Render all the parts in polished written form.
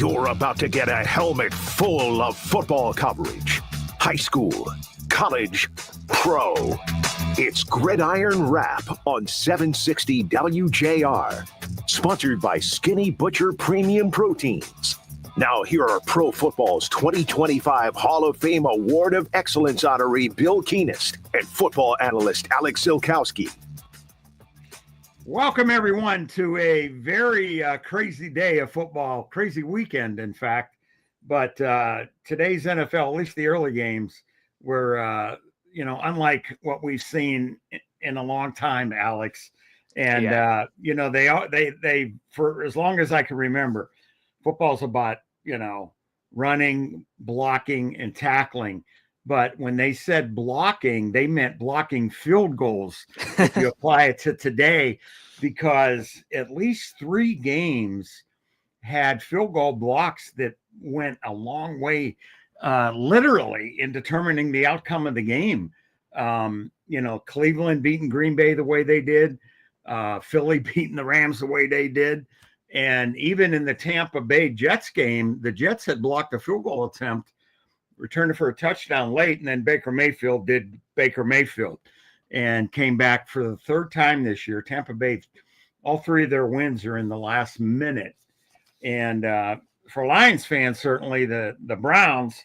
You're about to get a helmet full of football coverage. High school, college, pro. It's Gridiron Wrap on 760 WJR. Sponsored by Skinny Butcher Premium Proteins. Now here are Pro Football's 2025 Hall of Fame Award of Excellence honoree Bill Keenist and football analyst Alex Zeolkowski. Welcome, everyone, to a very crazy day of football, crazy weekend, in fact. But today's NFL, at least the early games, were, unlike what we've seen in a long time, Alex. And, they for as long as I can remember, football's about, running, blocking, and tackling. But when they said blocking, they meant blocking field goals if you apply it to today, because at least 3 games had field goal blocks that went a long way, literally, in determining the outcome of the game. Cleveland beating Green Bay the way they did, Philly beating the Rams the way they did. And even in the Tampa Bay Jets game, the Jets had blocked a field goal attempt, returned it for a touchdown late, and then Baker Mayfield did Baker Mayfield and came back for the 3rd time this year. Tampa Bay, all 3 of their wins are in the last minute. And for Lions fans, certainly the Browns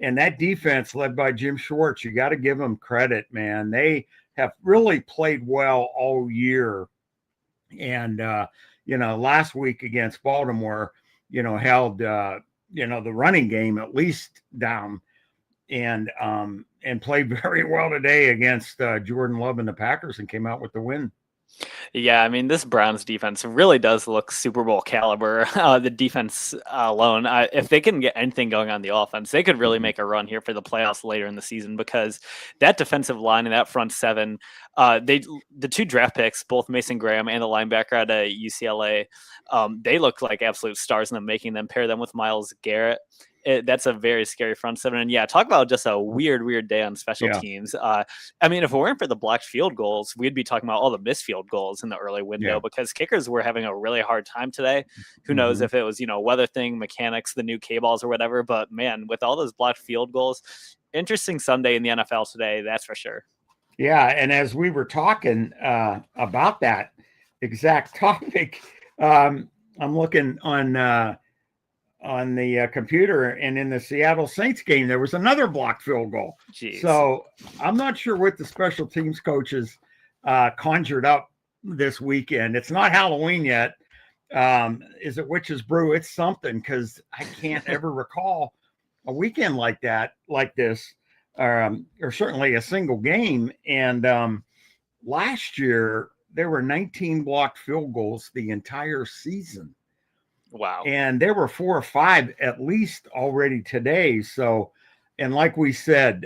and that defense led by Jim Schwartz, you got to give them credit, man. They have really played well all year. And, last week against Baltimore, held the running game at least down, and played very well today against Jordan Love and the Packers and came out with the win. Yeah, I mean, this Browns defense really does look Super Bowl caliber. The defense alone, if they can get anything going on the offense, they could really make a run here for the playoffs later in the season, because that defensive line and that front 7, the 2 draft picks, both Mason Graham and the linebacker at UCLA, they look like absolute stars in the making. Them pair them with Myles Garrett. That's a very scary front 7. And yeah, talk about just a weird day on special teams. If it weren't for the blocked field goals, we'd be talking about all the missed field goals in the early window, because kickers were having a really hard time today. Who knows if it was, weather thing, mechanics, the new K-balls or whatever. But man, with all those blocked field goals, interesting Sunday in the NFL today, that's for sure. Yeah. And as we were talking about that exact topic, I'm looking on the computer, and in the Seattle Saints game, there was another blocked field goal. Jeez. So I'm not sure what the special teams coaches conjured up this weekend. It's not Halloween yet. Is it Witch's Brew? It's something, because I can't ever recall a weekend like this, or certainly a single game. And last year, there were 19 blocked field goals the entire season. Wow. And there were 4 or 5 at least already today. So, and like we said,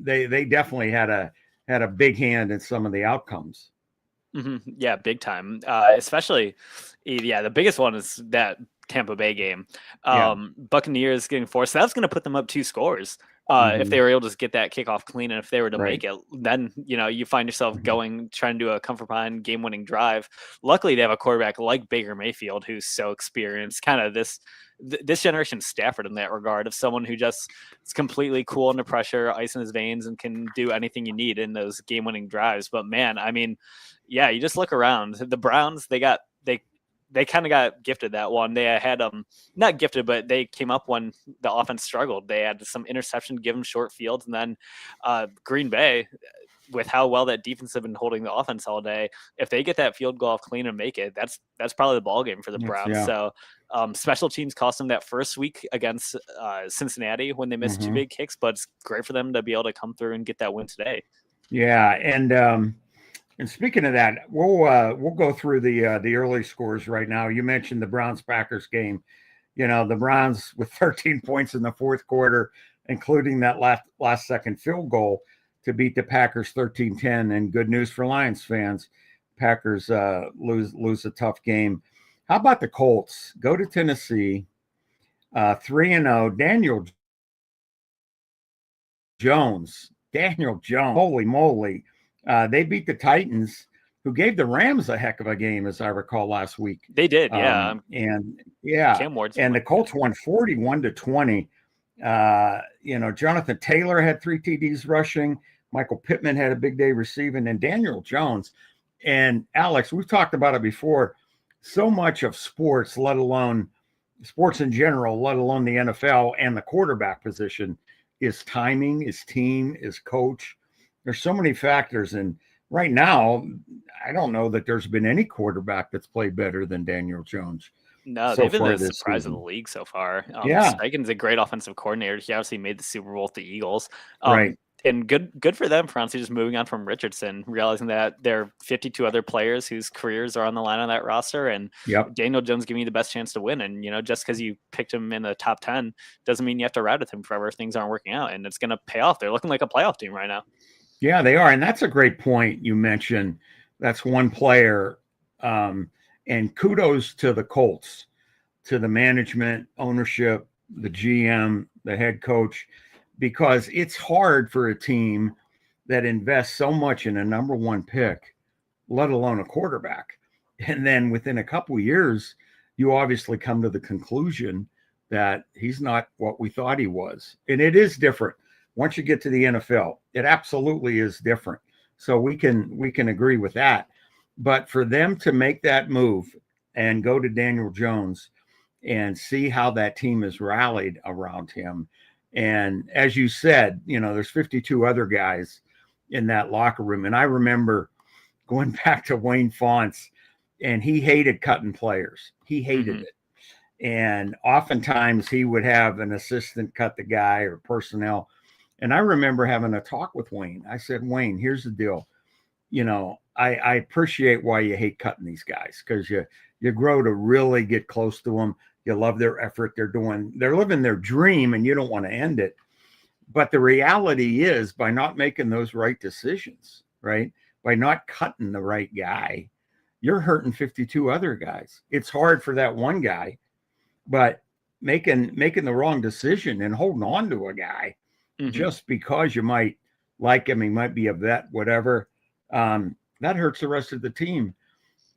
they definitely had a big hand in some of the outcomes. Mm-hmm. Yeah, big time. Especially, the biggest one is that Tampa Bay game. Buccaneers getting forced. That's going to put them up 2 scores. If they were able to get that kickoff clean, and if they were to make it, then you find yourself trying to do a comfort behind game-winning drive. Luckily, they have a quarterback like Baker Mayfield who's so experienced, kind of this generation Stafford in that regard, of someone who just is completely cool under pressure, ice in his veins, and can do anything you need in those game-winning drives. But man, you just look around. The Browns, they kind of got gifted that one. They had not gifted, but they came up when the offense struggled. They had some interception, give them short fields, and then Green Bay, with how well that defense have been holding the offense all day, if they get that field goal off clean and make it, that's probably the ball game for the Browns. Yeah. So special teams cost them that first week against Cincinnati when they missed 2 big kicks, but it's great for them to be able to come through and get that win today. Yeah, and speaking of that, we'll go through the early scores right now. You mentioned the Browns-Packers game. The Browns with 13 points in the 4th quarter, including that last second field goal to beat the Packers 13-10. And good news for Lions fans, Packers lose a tough game. How about the Colts? Go to Tennessee, 3-0. Daniel Jones, holy moly. They beat the Titans who gave the Rams a heck of a game, as I recall last week. They did, yeah. Cam Ward's and the Colts won 41-20. Jonathan Taylor had 3 TDs rushing. Michael Pittman had a big day receiving, and Daniel Jones. And Alex, we've talked about it before. So much of sports, let alone sports in general, let alone the NFL and the quarterback position, is timing, is team, is coach. There's so many factors. And right now, I don't know that there's been any quarterback that's played better than Daniel Jones. No, they've been the surprise of the league so far. Steichen's a great offensive coordinator. He obviously made the Super Bowl with the Eagles. Right. And good for them for honestly just moving on from Richardson, realizing that there are 52 other players whose careers are on the line on that roster. And Daniel Jones giving you the best chance to win. And, just because you picked him in the top 10 doesn't mean you have to ride with him forever if things aren't working out. And it's going to pay off. They're looking like a playoff team right now. Yeah, they are. And that's a great point you mentioned. That's one player. And kudos to the Colts, to the management, ownership, the GM, the head coach, because it's hard for a team that invests so much in a number 1 pick, let alone a quarterback. And then within a couple of years, you obviously come to the conclusion that he's not what we thought he was. And it is different. Once you get to the NFL, it absolutely is different. So we can agree with that. But for them to make that move and go to Daniel Jones and see how that team is rallied around him. And as you said, there's 52 other guys in that locker room. And I remember going back to Wayne Fontes, and he hated cutting players. He hated it. And oftentimes he would have an assistant cut the guy or personnel. And I remember having a talk with Wayne. I said, Wayne, here's the deal. I appreciate why you hate cutting these guys, because you grow to really get close to them. You love their effort. They're living their dream, and you don't want to end it. But the reality is, by not making those right decisions, right, by not cutting the right guy, you're hurting 52 other guys. It's hard for that one guy, but making the wrong decision and holding on to a guy just because you might like him, he might be a vet, whatever, that hurts the rest of the team.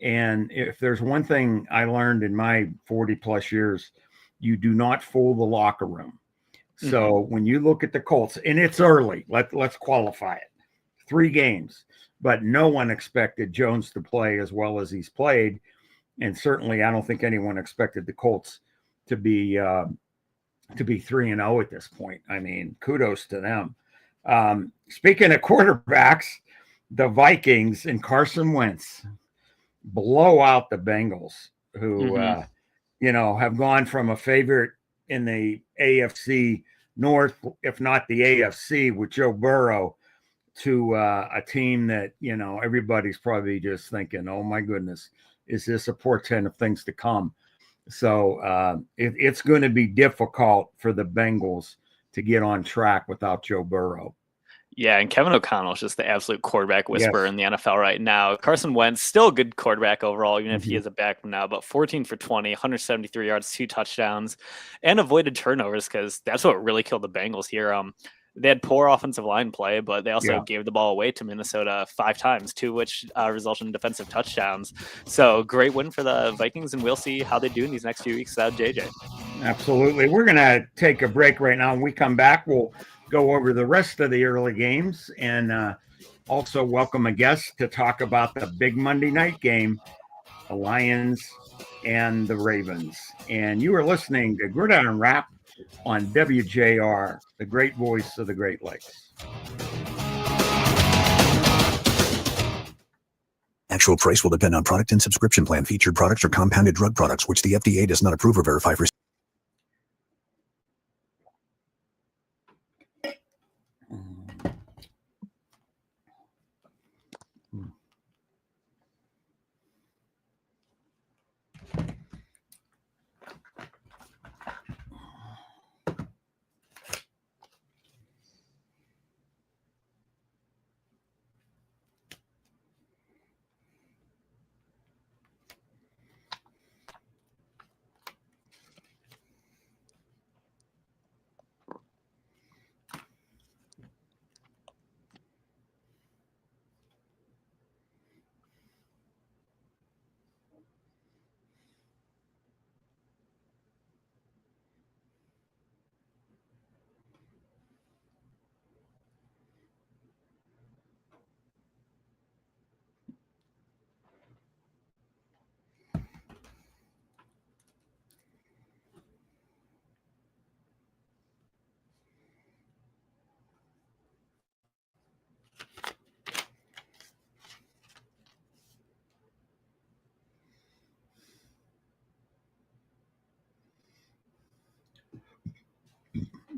And if there's one thing I learned in my 40 plus years, you do not fool the locker room. So when you look at the Colts, and it's early, let's qualify it, 3 games, but no one expected Jones to play as well as he's played. And certainly I don't think anyone expected the Colts to be 3-0 at this point. I mean, kudos to them. Speaking of quarterbacks, the Vikings and Carson Wentz blow out the Bengals, who have gone from a favorite in the AFC North, if not the AFC, with Joe Burrow, to a team that everybody's probably just thinking, oh my goodness, is this a portent of things to come? So it's going to be difficult for the Bengals to get on track without Joe Burrow. Yeah, and Kevin O'Connell is just the absolute quarterback whisperer in the NFL right now. Carson Wentz, still a good quarterback overall, even if he is a backup now, but 14 for 20, 173 yards, 2 touchdowns, and avoided turnovers, because that's what really killed the Bengals here. They had poor offensive line play, but they also gave the ball away to Minnesota 5 times, 2 which resulted in defensive touchdowns. So great win for the Vikings, and we'll see how they do in these next few weeks without JJ. Absolutely. We're going to take a break right now. When we come back, we'll go over the rest of the early games and also welcome a guest to talk about the big Monday night game, the Lions and the Ravens. And you are listening to Gridiron Wrap on WJR, the great voice of the Great Lakes. Actual price will depend on product and subscription plan. Featured products are compounded drug products, which the FDA does not approve or verify for.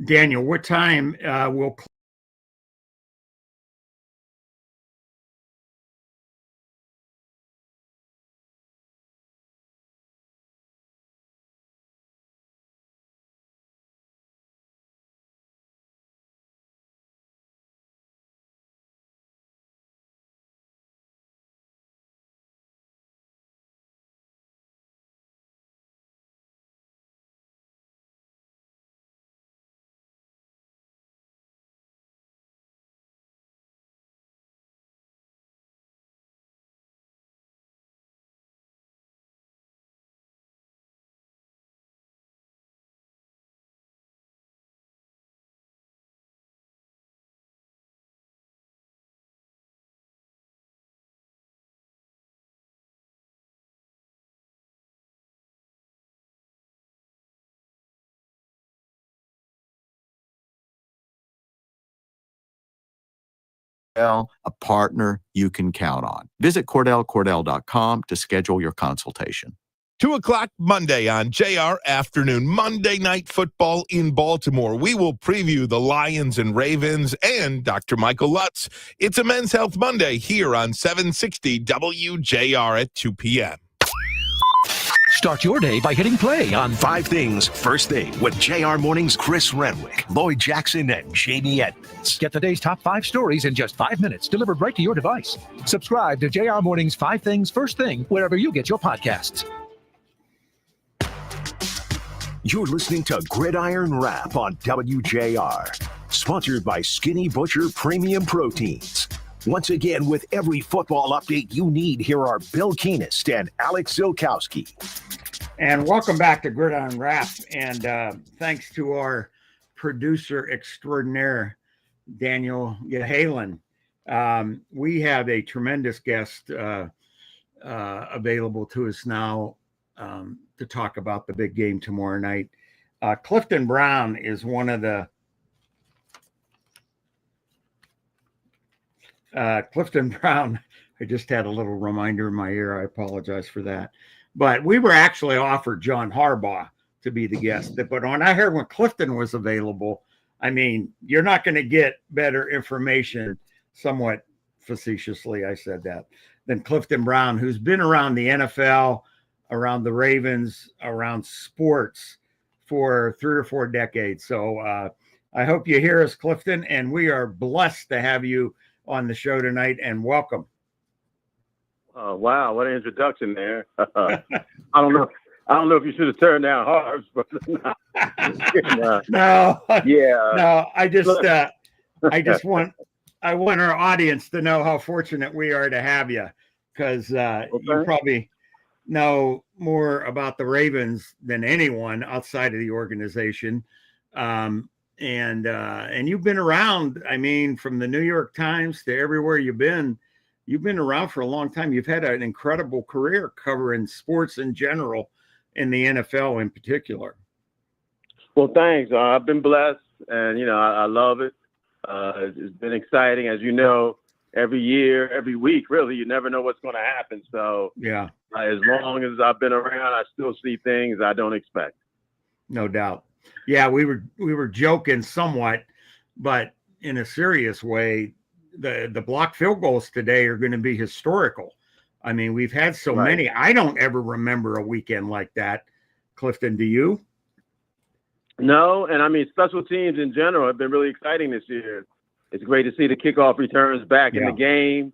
Daniel, what time will A partner you can count on. Visit CordellCordell.com to schedule your consultation. 2:00 Monday on JR Afternoon, Monday Night Football in Baltimore. We will preview the Lions and Ravens and Dr. Michael Lutz. It's a Men's Health Monday here on 760 WJR at 2 p.m. Start your day by hitting play on 5 Things First Thing with JR Morning's Chris Renwick, Lloyd Jackson, and Jamie Edmonds. Get the day's top 5 stories in just 5 minutes, delivered right to your device. Subscribe to JR Morning's 5 Things First Thing wherever you get your podcasts. You're listening to Gridiron Wrap on WJR, sponsored by Skinny Butcher Premium Proteins. Once again, with every football update you need, here are Bill Keenist and Alex Zeolkowski. And welcome back to Gridiron Wrap. And thanks to our producer extraordinaire, Daniel Yahalen. We have a tremendous guest available to us now to talk about the big game tomorrow night. Clifton Brown is one of the Clifton Brown. I just had a little reminder in my ear. I apologize for that. But we were actually offered John Harbaugh to be the guest. But when I heard when Clifton was available, I mean, you're not going to get better information, somewhat facetiously I said that, than Clifton Brown, who's been around the NFL, around the Ravens, around sports for 3 or 4 decades. So I hope you hear us, Clifton, and we are blessed to have you on the show tonight, and welcome. Oh, wow, what an introduction there. I don't know if you should have turned down Harv's, but no, yeah, no, I want our audience to know how fortunate we are to have you, because you probably know more about the Ravens than anyone outside of the organization. And you've been around, I mean, from the New York Times to everywhere you've been around for a long time. You've had an incredible career covering sports in general and the NFL in particular. Well, thanks. I've been blessed, and, I love it. It's been exciting. As you know, every year, every week, really, you never know what's going to happen. So yeah, as long as I've been around, I still see things I don't expect. No doubt. Yeah, we were joking somewhat, but in a serious way, the blocked field goals today are going to be historical. I mean, we've had so many. I don't ever remember a weekend like that. Clifton, do you? No, and I mean, special teams in general have been really exciting this year. It's great to see the kickoff returns back in the game.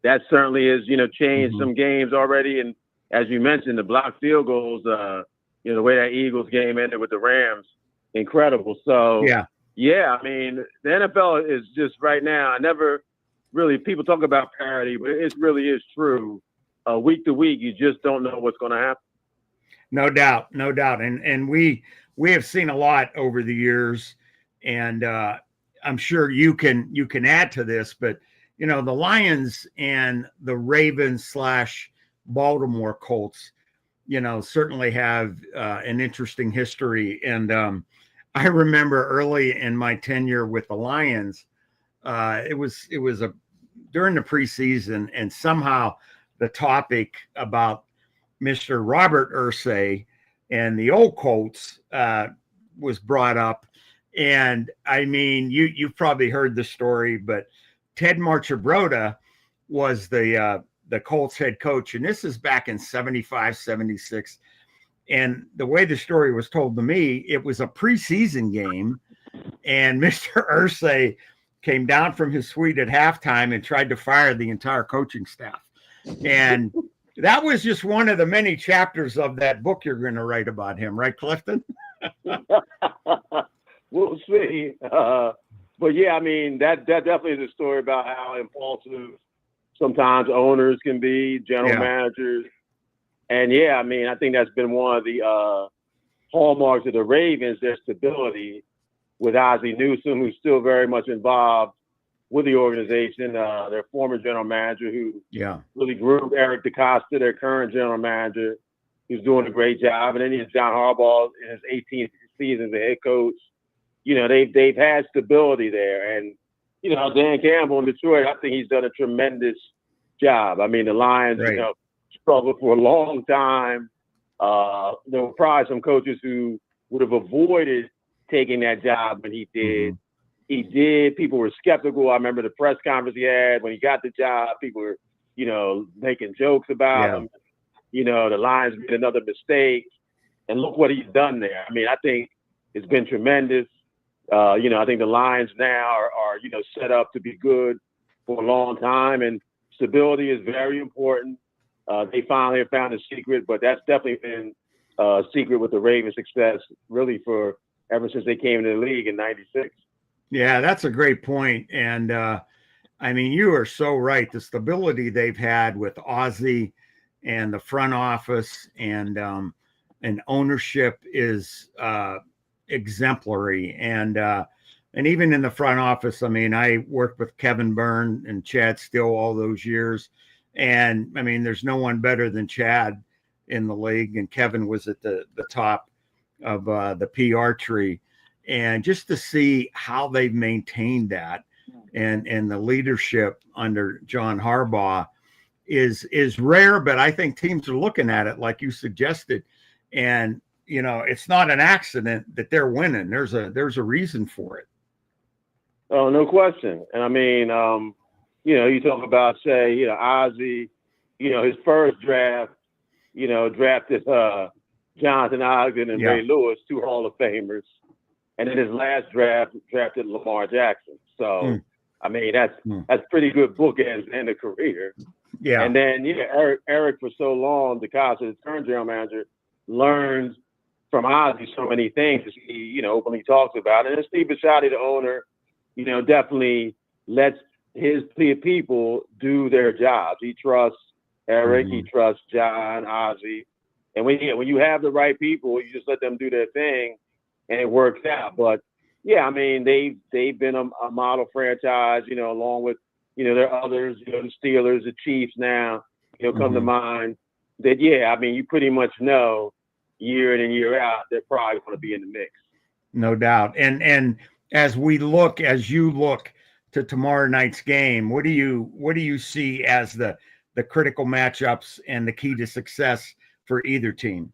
That certainly has, changed some games already. And as you mentioned, the blocked field goals, the way that Eagles game ended with the Rams, incredible. So, yeah, I mean, the NFL is just right now, I never really, people talk about parity, but it really is true. Week to week, you just don't know what's going to happen. No doubt. And we have seen a lot over the years, and I'm sure you can add to this, but the Lions and the Ravens / Baltimore Colts, certainly have an interesting history. And I remember early in my tenure with the Lions, it was during the preseason, and somehow the topic about Mr. Robert Irsay and the old Colts was brought up. And I mean, you've probably heard the story, but Ted Marchibroda was the Colts head coach. And this is back in 75, 76. And the way the story was told to me, it was a preseason game. And Mr. Irsay came down from his suite at halftime and tried to fire the entire coaching staff. And that was just one of the many chapters of that book you're going to write about him, right, Clifton? We'll see. But yeah, I mean, that definitely is a story about how impulsive sometimes owners can be, general managers. And yeah, I mean, I think that's been one of the hallmarks of the Ravens, their stability with Ozzie Newsome, who's still very much involved with the organization, their former general manager who really grew Eric DeCosta, their current general manager, who's doing a great job. And then you have John Harbaugh in his 18th season as a head coach. You know, they've had stability there. And, you know, Dan Campbell in Detroit, I think he's done a tremendous job. I mean, the Lions, you know, struggled for a long time. There were probably some coaches who would have avoided taking that job when he did. He did. People were skeptical. I remember the press conference he had when he got the job. People were, you know, making jokes about him. You know, the Lions made another mistake. And look what he's done there. I mean, I think it's been tremendous. You know, I think the Lions now are, you know, set up to be good for a long time. And stability is very important. They finally have found a secret, but that's definitely been a secret with the Ravens' success really for ever since they came into the league in '96. Yeah, that's a great point. And I mean, you are so right. The stability they've had with Ozzie and the front office and ownership is exemplary. And even in the front office, I mean, I worked with Kevin Byrne and Chad Steele all those years. And I mean, there's no one better than Chad in the league. And Kevin was at the top of the PR tree. And just to see how they've maintained that and the leadership under John Harbaugh is rare, but I think teams are looking at it like you suggested. And, you know, it's not an accident that they're winning. There's a reason for it. Oh, no question. And I mean, you know, you talk about, say, you know, Ozzie, you know, his first draft, you know, drafted Jonathan Ogden and Ray Lewis, two Hall of Famers. And in his last draft, drafted Lamar Jackson. So, I mean, that's pretty good bookends in a career. Yeah. And then, Eric for so long, DeCosta, his current general manager, learned from Ozzie so many things he, you know, openly talks about. And then Steve Bisciotti, the owner, you know, definitely lets his people do their jobs. He trusts Eric, he trusts John, Ozzie. And when you have the right people, you just let them do their thing. And it works out. But yeah, I mean, they've been a model franchise, you know, along with, you know, there are others, you know, the Steelers, the Chiefs now, you know, come to mind. That I mean, you pretty much know year in and year out, they're probably going to be in the mix. No doubt. And as you look to tomorrow night's game, what do you see as the critical matchups and the key to success for either team?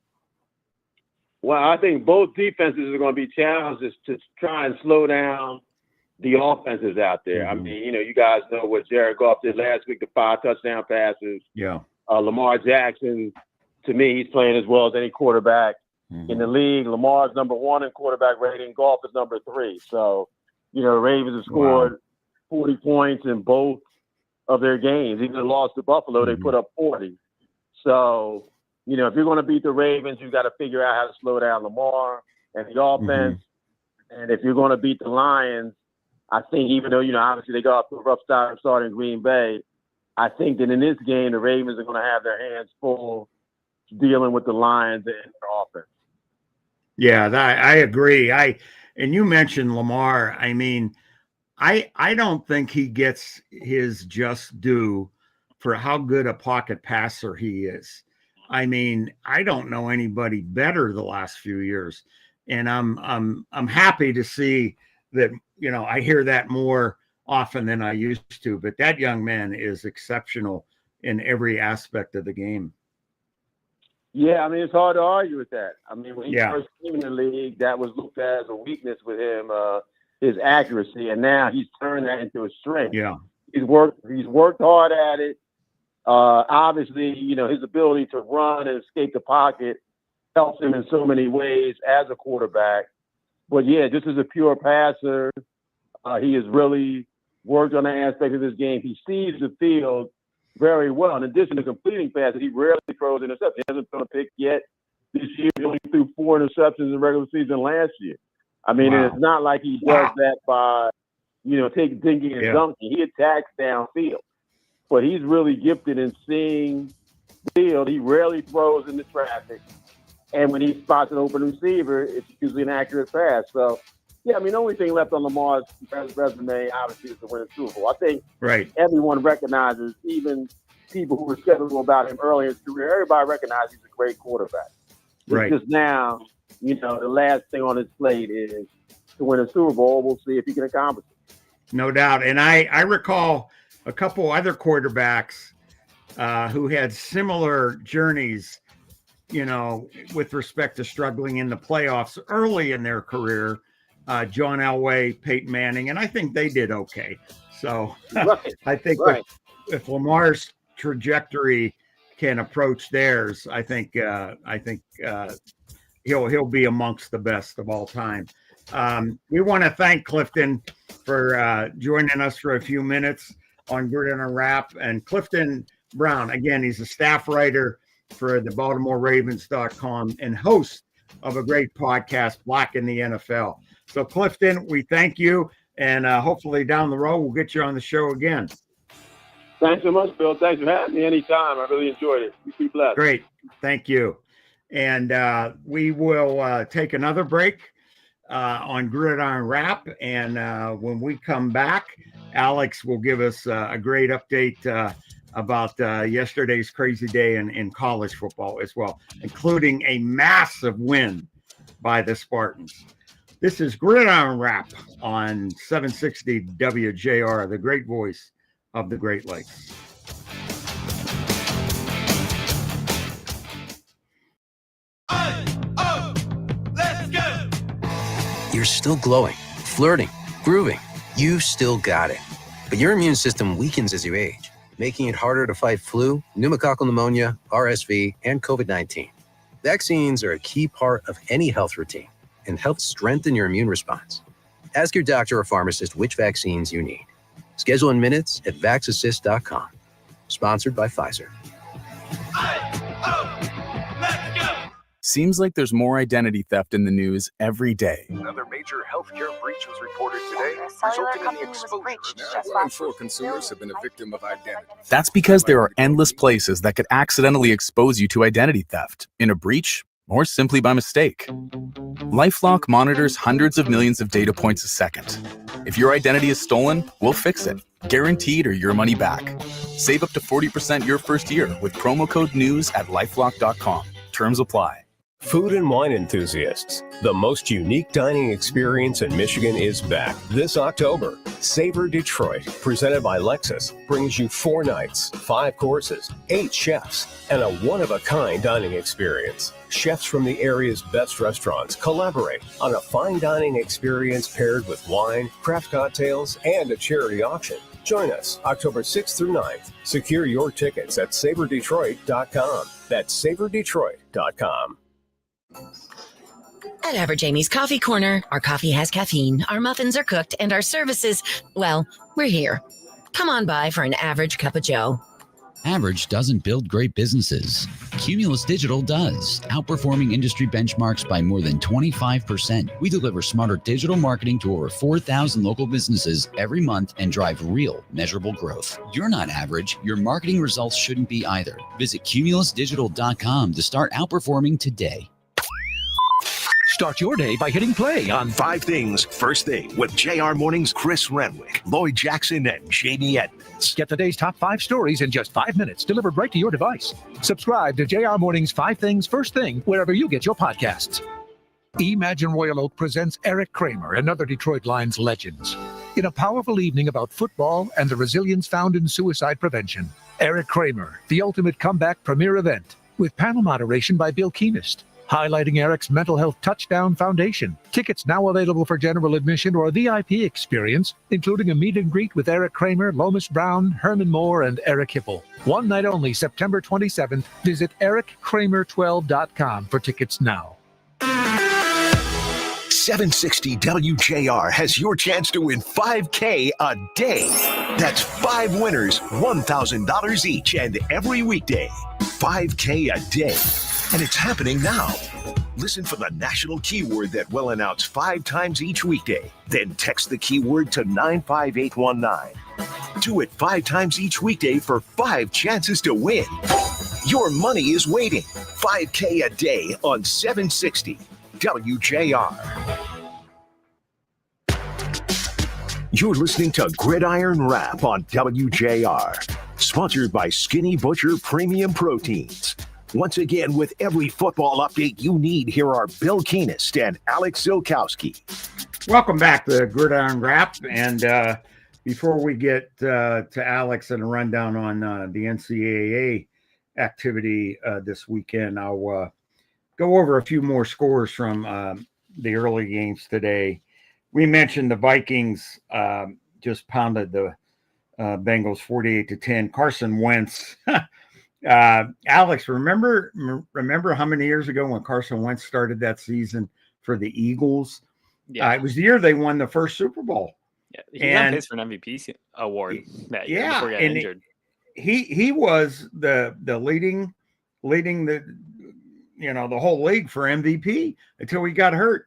Well, I think both defenses are going to be challenged to try and slow down the offenses out there. I mean, you know, you guys know what Jared Goff did last week, the 5 touchdown passes. Yeah. Lamar Jackson, to me, he's playing as well as any quarterback in the league. Lamar's number 1 in quarterback rating. Goff is number 3. So, you know, the Ravens have scored 40 points in both of their games. Even lost to Buffalo, they put up 40. So, you know, if you're going to beat the Ravens, you got to figure out how to slow down Lamar and the offense. And if you're going to beat the Lions, I think even though, you know, obviously they got off to a rough start in Green Bay, I think that in this game, the Ravens are going to have their hands full dealing with the Lions and their offense. Yeah, I agree. And you mentioned Lamar. I mean, I don't think he gets his just due for how good a pocket passer he is. I mean, I don't know anybody better the last few years, and I'm happy to see that. You know, I hear that more often than I used to. But that young man is exceptional in every aspect of the game. Yeah, I mean, it's hard to argue with that. I mean, when he Yeah. first came in the league, that was looked at as a weakness with him, his accuracy, and now he's turned that into a strength. Yeah. He's worked hard at it. Obviously, his ability to run and escape the pocket helps him in so many ways as a quarterback. But yeah, just as a pure passer, he has really worked on that aspect of his game. He sees the field very well. In addition to completing passes, he rarely throws interceptions. He hasn't thrown a pick yet this year. He only threw 4 interceptions in regular season last year. I mean, and it's not like he does that by, dinking and dunking. He attacks downfield. But he's really gifted in seeing field. He rarely throws into traffic. And when he spots an open receiver, it's usually an accurate pass. So, yeah, I mean, the only thing left on Lamar's resume, obviously, is to win a Super Bowl. I think everyone recognizes, even people who were skeptical about him early in his career, everybody recognizes he's a great quarterback. It's just now, the last thing on his plate is to win a Super Bowl. We'll see if he can accomplish it. No doubt. And I recall a couple other quarterbacks who had similar journeys, with respect to struggling in the playoffs early in their career. John Elway, Peyton Manning, and I think they did okay. So I think if Lamar's trajectory can approach theirs, I think he'll be amongst the best of all time. We want to thank Clifton for joining us for a few minutes on Gridiron Wrap. And Clifton Brown, again, he's a staff writer for the BaltimoreRavens.com and host of a great podcast, Black in the NFL. So, Clifton, we thank you, and hopefully down the road we'll get you on the show again. Thanks so much, Bill. Thanks for having me anytime. I really enjoyed it. You be blessed. Great. Thank you. And we will take another break on Gridiron Wrap, and when we come back, Alex will give us a great update about yesterday's crazy day in college football as well, including a massive win by the Spartans. This is Gridiron Wrap on 760 WJR, the great voice of the Great Lakes. Let's go! You're still glowing, flirting, grooving. You've still got it. But your immune system weakens as you age, making it harder to fight flu, pneumococcal pneumonia, RSV, and COVID-19. Vaccines are a key part of any health routine and help strengthen your immune response. Ask your doctor or pharmacist which vaccines you need. Schedule in minutes at vaxassist.com. Sponsored by Pfizer. Let's go! Seems like there's more identity theft in the news every day. Another major healthcare breach was reported today, resulting in the exposure. 4 consumers have been a victim of identity. That's because there are endless places that could accidentally expose you to identity theft in a breach or simply by mistake. LifeLock monitors hundreds of millions of data points a second. If your identity is stolen, we'll fix it, guaranteed or your money back. Save up to 40% your first year with promo code NEWS at lifelock.com. Terms apply. Food and wine enthusiasts, the most unique dining experience in Michigan is back this October. Savor Detroit, presented by Lexus, brings you 4 nights, 5 courses, 8 chefs, and a one-of-a-kind dining experience. Chefs from the area's best restaurants collaborate on a fine dining experience paired with wine, craft cocktails, and a charity auction. Join us October 6th through 9th. Secure your tickets at SavorDetroit.com. That's SavorDetroit.com. At Average Amy's Coffee Corner, our coffee has caffeine, our muffins are cooked, and our services, well, we're here. Come on by for an average cup of joe. Average doesn't build great businesses. Cumulus Digital does, outperforming industry benchmarks by more than 25%. We deliver smarter digital marketing to over 4,000 local businesses every month and drive real, measurable growth. You're not average. Your marketing results shouldn't be either. Visit cumulusdigital.com to start outperforming today. Start your day by hitting play on 5 Things First Thing with JR Morning's Chris Renwick, Lloyd Jackson, and Jamie Edmonds. Get the day's top 5 stories in just 5 minutes, delivered right to your device. Subscribe to JR Morning's 5 Things First Thing wherever you get your podcasts. Imagine Royal Oak presents Eric Kramer and other Detroit Lions legends in a powerful evening about football and the resilience found in suicide prevention. Eric Kramer, the ultimate comeback premier event. with panel moderation by Bill Keenist, highlighting Eric's Mental Health Touchdown Foundation. Tickets now available for general admission or a VIP experience, including a meet and greet with Eric Kramer, Lomas Brown, Herman Moore, and Eric Hipple. One night only, September 27th. Visit erickramer12.com for tickets now. 760 WJR has your chance to win $5K a day. That's 5 winners, $1,000 each, and every weekday. $5K a day. And it's happening now. Listen for the national keyword that we'll announce 5 times each weekday. Then text the keyword to 95819. Do it 5 times each weekday for 5 chances to win. Your money is waiting. $5K a day on 760 WJR. You're listening to Gridiron Wrap on WJR. Sponsored by Skinny Butcher Premium Proteins. Once again, with every football update you need, here are Bill Keenist and Alex Zeolkowski. Welcome back to Gridiron Wrap. And before we get to Alex and a rundown on the NCAA activity this weekend, I'll go over a few more scores from the early games today. We mentioned the Vikings just pounded the Bengals 48-10. Carson Wentz. Alex, remember how many years ago when Carson Wentz started that season for the Eagles? Yeah, it was the year they won the first Super Bowl. Yeah, he's on pace for an MVP award that year before he got injured. He was the leading the the whole league for MVP until he got hurt,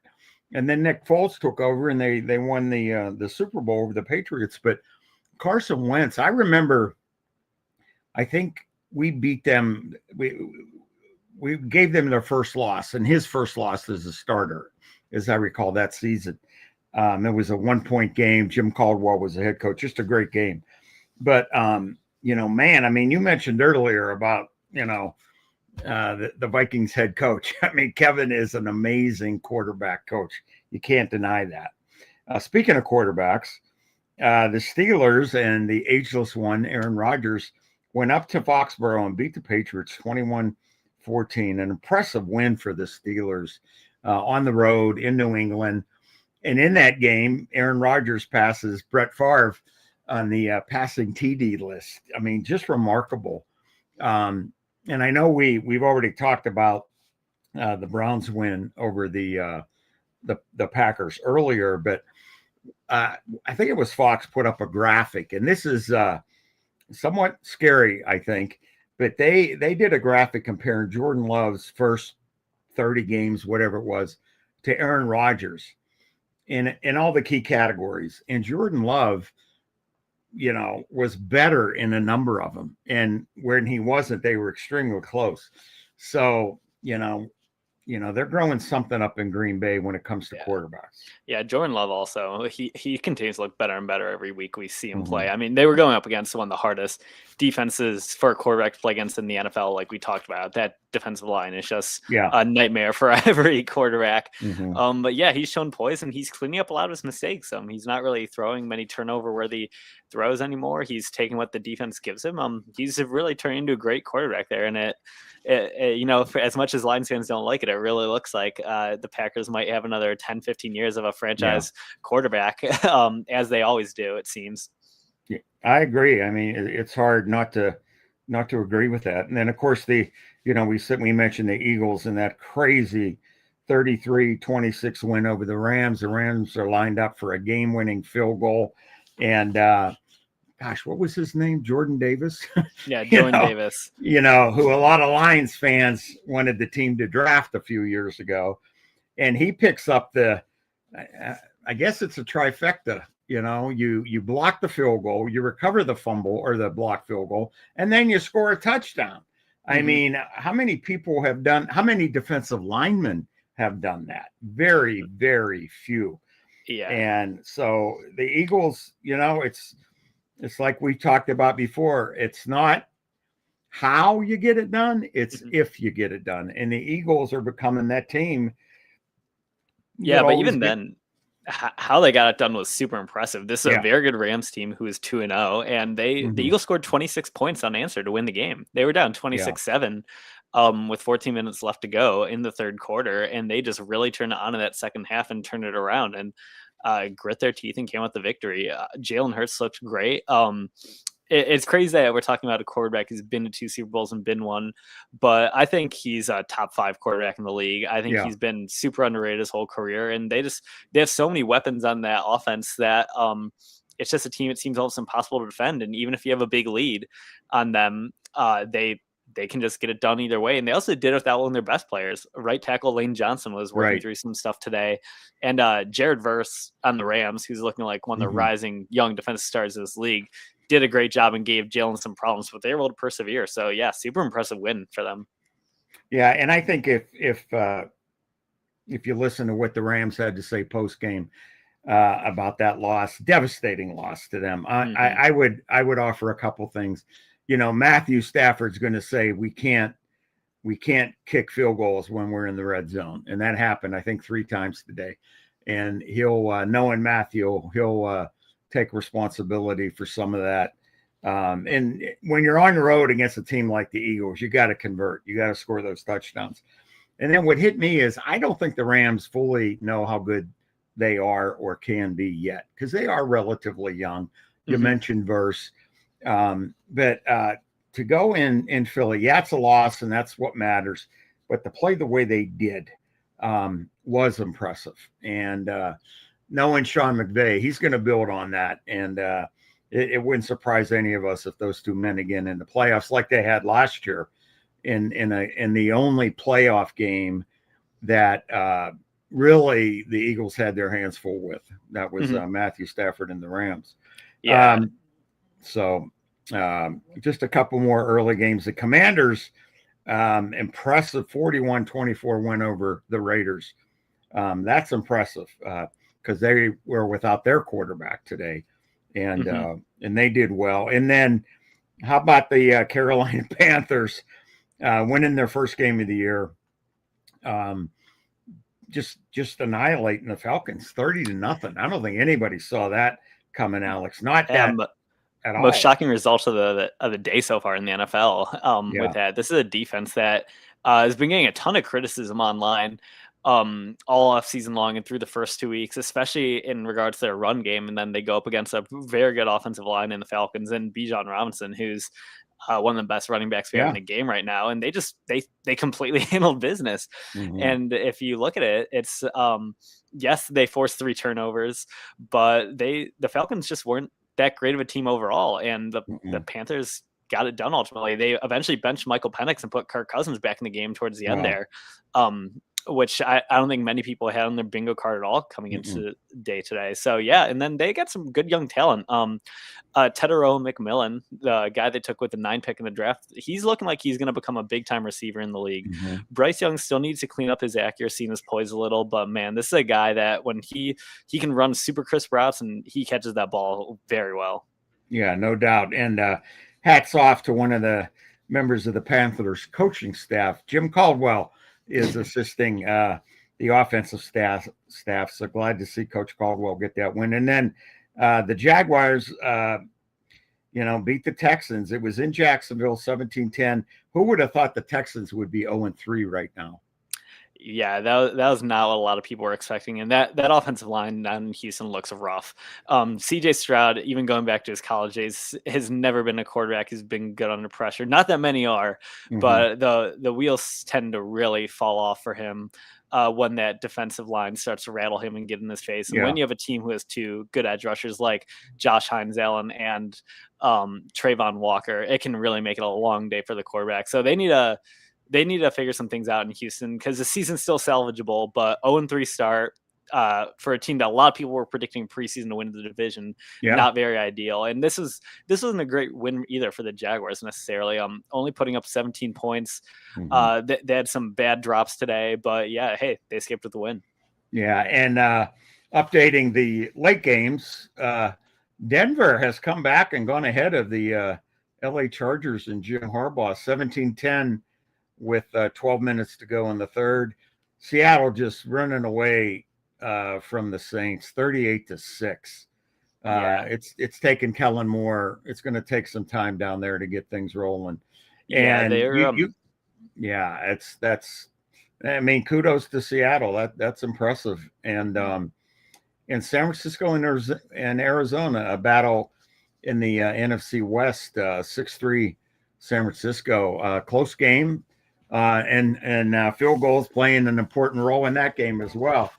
and then Nick Foles took over and they won the Super Bowl over the Patriots. But Carson Wentz, I remember, I think we beat them. We gave them their first loss, and his first loss as a starter, as I recall that season. It was a 1-point game. Jim Caldwell was the head coach. Just a great game. But man, I mean, you mentioned earlier about the Vikings head coach. I mean, Kevin is an amazing quarterback coach. You can't deny that. Speaking of quarterbacks, the Steelers and the ageless one, Aaron Rodgers, went up to Foxborough and beat the Patriots 21-14. An impressive win for the Steelers on the road in New England. And in that game, Aaron Rodgers passes Brett Favre on the passing TD list. I mean, just remarkable. And I know we've already talked about the Browns win over the Packers earlier, but I think it was Fox put up a graphic, and this is somewhat scary, I think, but they did a graphic comparing Jordan Love's first 30 games, whatever it was, to Aaron Rodgers in all the key categories. And Jordan Love, was better in a number of them. And when he wasn't, they were extremely close. So, they're growing something up in Green Bay when it comes to quarterbacks. Yeah, Jordan Love also, he continues to look better and better every week we see him play. I mean, they were going up against one of the hardest defenses for a quarterback to play against in the NFL, like we talked about. That defensive line is just a nightmare for every quarterback. But yeah, he's shown poise and he's cleaning up a lot of his mistakes. He's not really throwing many turnover-worthy throws anymore. He's taking what the defense gives him. He's really turning into a great quarterback there, and it for as much as Lions fans don't like it, it really looks like the Packers might have another 10-15 years of a franchise quarterback, as they always do, it seems. Yeah, I agree. I mean, it's hard not to agree with that. And then, of course, we mentioned the Eagles and that crazy 33-26 win over the Rams. The Rams are lined up for a game-winning field goal, and what was his name? Jordan Davis? Yeah, Jordan Davis. Who a lot of Lions fans wanted the team to draft a few years ago. And he picks up I guess it's a trifecta. You block the field goal, you recover the fumble or the blocked field goal, and then you score a touchdown. I mean, how many defensive linemen have done that? Very, very few. Yeah. And so the Eagles, it's like we talked about before. It's not how you get it done. It's if you get it done. And the Eagles are becoming that team. Yeah, but even then, how they got it done was super impressive. This is a very good Rams team who is 2-0, and the Eagles scored 26 points unanswered to win the game. They were down 26-7. with 14 minutes left to go in the third quarter, and they just really turned it on in that second half and turned it around and grit their teeth and came out the victory. Jalen Hurts looked great. It's crazy that we're talking about a quarterback who's been to 2 Super Bowls and been one, but I think he's a top 5 quarterback in the league. I think he's been super underrated his whole career, and they have so many weapons on that offense that it's just a team it seems almost impossible to defend. And even if you have a big lead on them, they can just get it done either way. And they also did it without one of their best players. Right tackle Lane Johnson was working through some stuff today. And Jared Verse on the Rams, who's looking like one of the rising young defensive stars of this league, did a great job and gave Jalen some problems, but they were able to persevere. So yeah, super impressive win for them. Yeah. And I think if you listen to what the Rams had to say post game about that loss, devastating loss to them, I would offer a couple things. Matthew Stafford's going to say we can't kick field goals when we're in the red zone, and that happened I think 3 times today. And he'll knowing Matthew, he'll take responsibility for some of that. And when you're on the road against a team like the Eagles, you got to convert. You got to score those touchdowns. And then what hit me is I don't think the Rams fully know how good they are or can be yet, because they are relatively young. You mentioned Verse. But to go in Philly, it's a loss, and that's what matters. But to play the way they did was impressive. And knowing Sean McVay, he's going to build on that. And it wouldn't surprise any of us if those 2 men again in the playoffs, like they had last year, in the only playoff game that really the Eagles had their hands full with. That was Matthew Stafford and the Rams. Yeah. So just a couple more early games. The Commanders, impressive 41-24 win over the Raiders. That's impressive because they were without their quarterback today, and they did well. And then how about the Carolina Panthers winning their first game of the year? Just annihilating the Falcons 30-0. I don't think anybody saw that coming, Alex. Not that at all. Most shocking results of the day so far in the NFL. With that, this is a defense that has been getting a ton of criticism online all off season long and through the first 2 weeks, especially in regards to their run game. And then they go up against a very good offensive line in the Falcons and Bijan Robinson, who's one of the best running backs we have in the game right now. And they completely handled business. And if you look at it, it's yes, they forced 3 turnovers, but the Falcons just weren't that great of a team overall. And the Panthers got it done ultimately. They eventually benched Michael Penix and put Kirk Cousins back in the game towards the end there. Which I don't think many people had on their bingo card at all coming into the day today. So yeah, and then they got some good young talent. Tedero McMillan, the guy they took with the 9 pick in the draft, he's looking like he's going to become a big time receiver in the league. Bryce Young still needs to clean up his accuracy and his poise a little, but man, this is a guy that when he can run super crisp routes and he catches that ball very well. Yeah, no doubt. And hats off to one of the members of the Panthers coaching staff, Jim Caldwell, is assisting the offensive staff. So glad to see Coach Caldwell get that win. And then the Jaguars, beat the Texans. It was in Jacksonville, 17-10. Who would have thought the Texans would be 0-3 right now? Yeah, that was not what a lot of people were expecting. And that offensive line down in Houston looks rough. CJ Stroud, even going back to his college days, has never been a quarterback who's been good under pressure. Not that many are, but the wheels tend to really fall off for him when that defensive line starts to rattle him and get in his face. And when you have a team who has 2 good edge rushers like Josh Hines-Allen and Trayvon Walker, it can really make it a long day for the quarterback. So they need to figure some things out in Houston because the season's still salvageable, but 0-3 start for a team that a lot of people were predicting preseason to win the division, not very ideal. And this wasn't a great win either for the Jaguars necessarily. Only putting up 17 points. They had some bad drops today, but yeah, hey, they escaped with the win. Yeah, and updating the late games, Denver has come back and gone ahead of the LA Chargers and Jim Harbaugh, 17-10. With 12 minutes to go in the third. Seattle just running away from the Saints, 38-6. It's taken Kellen Moore. It's going to take some time down there to get things rolling. And Kudos to Seattle. That's impressive. And in San Francisco and Arizona, a battle in the NFC West, 6-3 San Francisco, close game, and field goals playing an important role in that game as well.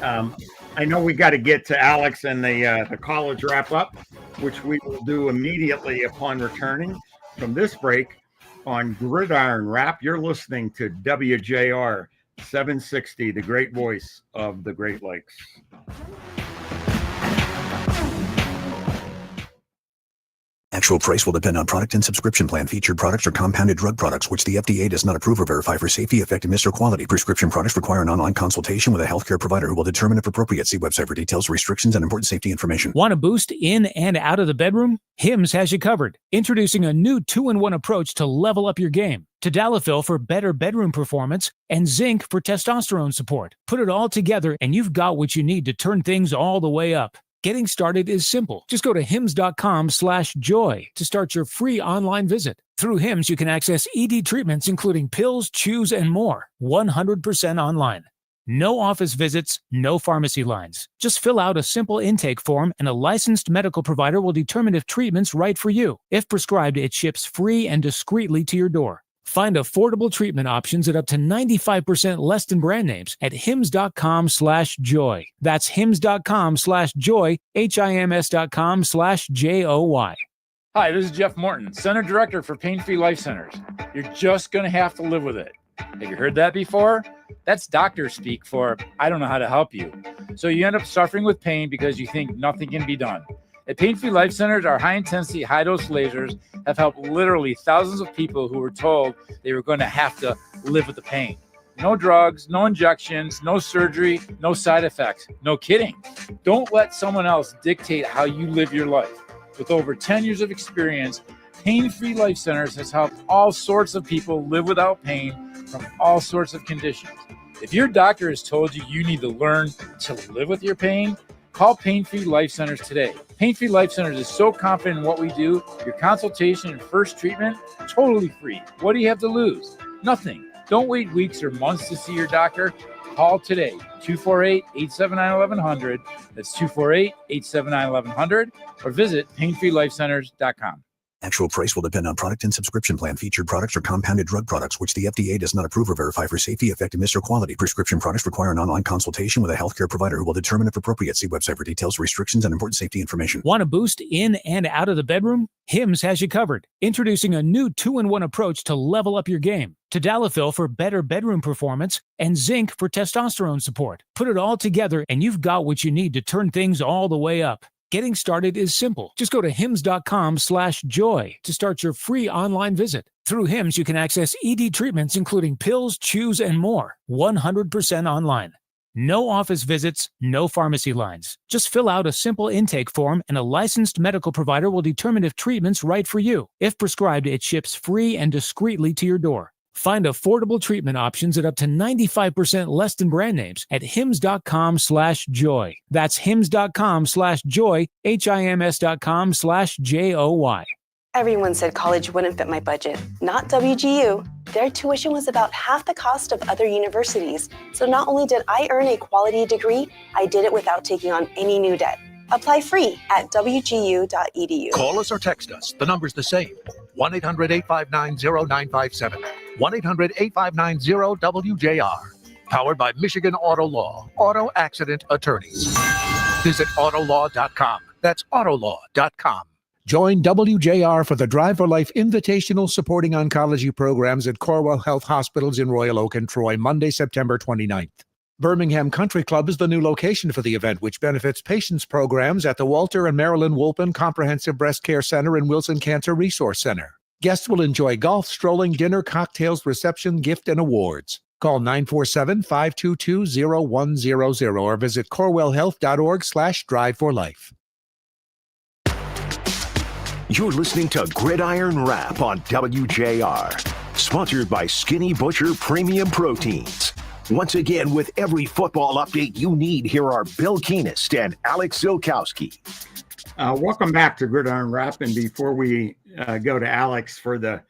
I know we got to get to Alex and the college wrap up, which we will do immediately upon returning from this break on Gridiron Wrap. You're listening to WJR 760, the great voice of the Great Lakes. Actual price will depend on product and subscription plan. Featured products are compounded drug products, which the FDA does not approve or verify for safety, effectiveness, or quality. Prescription products require an online consultation with a healthcare provider who will determine if appropriate. See website for details, restrictions, and important safety information. Want to boost in and out of the bedroom? Hims has you covered. Introducing a new 2-in-1 approach to level up your game. Tadalafil for better bedroom performance and zinc for testosterone support. Put it all together and you've got what you need to turn things all the way up. Getting started is simple. Just go to hims.com/joy to start your free online visit. Through Hims, you can access ED treatments, including pills, chews, and more, 100% online. No office visits, no pharmacy lines. Just fill out a simple intake form and a licensed medical provider will determine if treatment's right for you. If prescribed, it ships free and discreetly to your door. Find affordable treatment options at up to 95% less than brand names at hims.com/joy. That's hims.com/joy, hims.com/joy. Hi, this is Jeff Morton, Center Director for Pain-Free Life Centers. You're just going to have to live with it. Have you heard that before? That's doctor speak for, I don't know how to help you. So you end up suffering with pain because you think nothing can be done. At Pain-Free Life Centers, our high-intensity, high-dose lasers have helped literally thousands of people who were told they were going to have to live with the pain. No drugs, no injections, no surgery, no side effects. No kidding. Don't let someone else dictate how you live your life. With over 10 years of experience, Pain-Free Life Centers has helped all sorts of people live without pain from all sorts of conditions. If your doctor has told you you need to learn to live with your pain, call Pain-Free Life Centers today. Pain-Free Life Centers is so confident in what we do. Your consultation and first treatment, totally free. What do you have to lose? Nothing. Don't wait weeks or months to see your doctor. Call today, 248-879-1100. That's 248-879-1100. Or visit painfreelifecenters.com. Actual price will depend on product and subscription plan. Featured products are compounded drug products, which the FDA does not approve or verify for safety, effectiveness, or quality. Prescription products require an online consultation with a healthcare provider who will determine if appropriate. See website for details, restrictions, and important safety information. Want to boost in and out of the bedroom? Hims has you covered. Introducing a new 2-in-1 approach to level up your game. Tadalafil for better bedroom performance and zinc for testosterone support. Put it all together and you've got what you need to turn things all the way up. Getting started is simple. Just go to hims.com/joy to start your free online visit. Through Hims, you can access ED treatments, including pills, chews, and more, 100% online. No office visits, no pharmacy lines. Just fill out a simple intake form and a licensed medical provider will determine if treatment's right for you. If prescribed, it ships free and discreetly to your door. Find affordable treatment options at up to 95% less than brand names at hims.com/joy. That's hims.com/joy, hims.com/joy. Everyone said college wouldn't fit my budget. Not WGU. Their tuition was about half the cost of other universities. So not only did I earn a quality degree, I did it without taking on any new debt. Apply free at wgu.edu. Call us or text us. The number's the same. 1-800-859-0957. 1-800-859-0WJR. Powered by Michigan Auto Law. Auto Accident Attorneys. Visit autolaw.com. That's autolaw.com. Join WJR for the Drive for Life Invitational supporting oncology programs at Corewell Health Hospitals in Royal Oak and Troy, Monday, September 29th. Birmingham Country Club is the new location for the event, which benefits patients programs at the Walter and Marilyn Wolpen Comprehensive Breast Care Center and Wilson Cancer Resource Center. Guests will enjoy golf, strolling, dinner, cocktails, reception, gift, and awards. Call 947-522-0100 or visit corewellhealth.org/drive4life. You're listening to Gridiron Wrap on WJR, sponsored by Skinny Butcher Premium Proteins. Once again, with every football update you need, here are Bill Keenist and Alex Zeolkowski. Welcome back to Gridiron Wrap. And before we go to Alex for the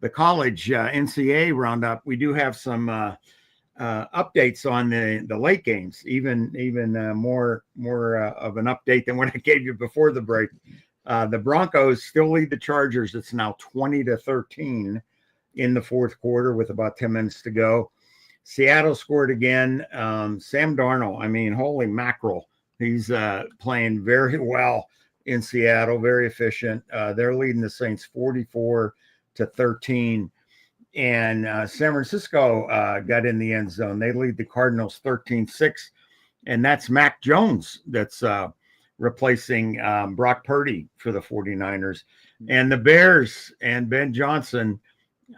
the college NCAA roundup, we do have some updates on the late games, even more of an update than what I gave you before the break. The Broncos still lead the Chargers. It's now 20-13 in the fourth quarter with about 10 minutes to go. Seattle scored again. Sam Darnold, I mean, holy mackerel. He's playing very well in Seattle, very efficient. They're leading the Saints 44-13. And San Francisco got in the end zone. They lead the Cardinals 13-6. And that's Mac Jones that's replacing Brock Purdy for the 49ers. And the Bears and Ben Johnson,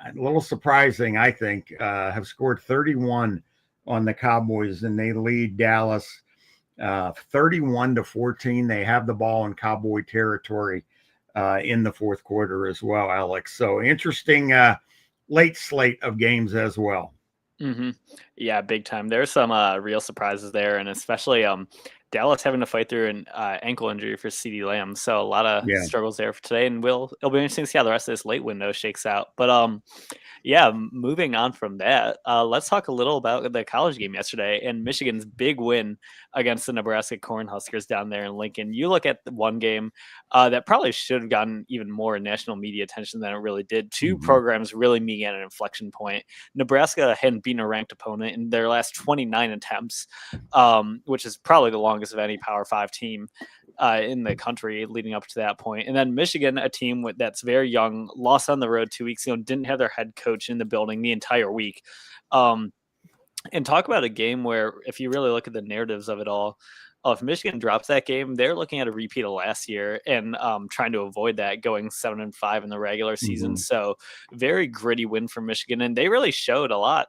a little surprising, I think, have scored 31 on the Cowboys, and they lead Dallas 31-14. They have the ball in Cowboy territory in the fourth quarter as well, Alex. So interesting late slate of games as well. Mm-hmm. Yeah, big time. There's some real surprises there, and especially Dallas having to fight through an ankle injury for CeeDee Lamb. So a lot of struggles there for today, and it'll be interesting to see how the rest of this late window shakes out. But yeah, moving on from that, let's talk a little about the college game yesterday and Michigan's big win against the Nebraska Cornhuskers down there in Lincoln. You look at the one game that probably should have gotten even more national media attention than it really did. Two programs really meeting at an inflection point. Nebraska hadn't beaten a ranked opponent in their last 29 attempts, which is probably the longest of any Power 5 team in the country leading up to that point. And then Michigan, a team that's very young, lost on the road 2 weeks ago, didn't have their head coach in the building the entire week. And talk about a game where, if you really look at the narratives of it all, if Michigan drops that game, they're looking at a repeat of last year and trying to avoid that, going 7-5 in the regular season. So very gritty win for Michigan, and they really showed a lot.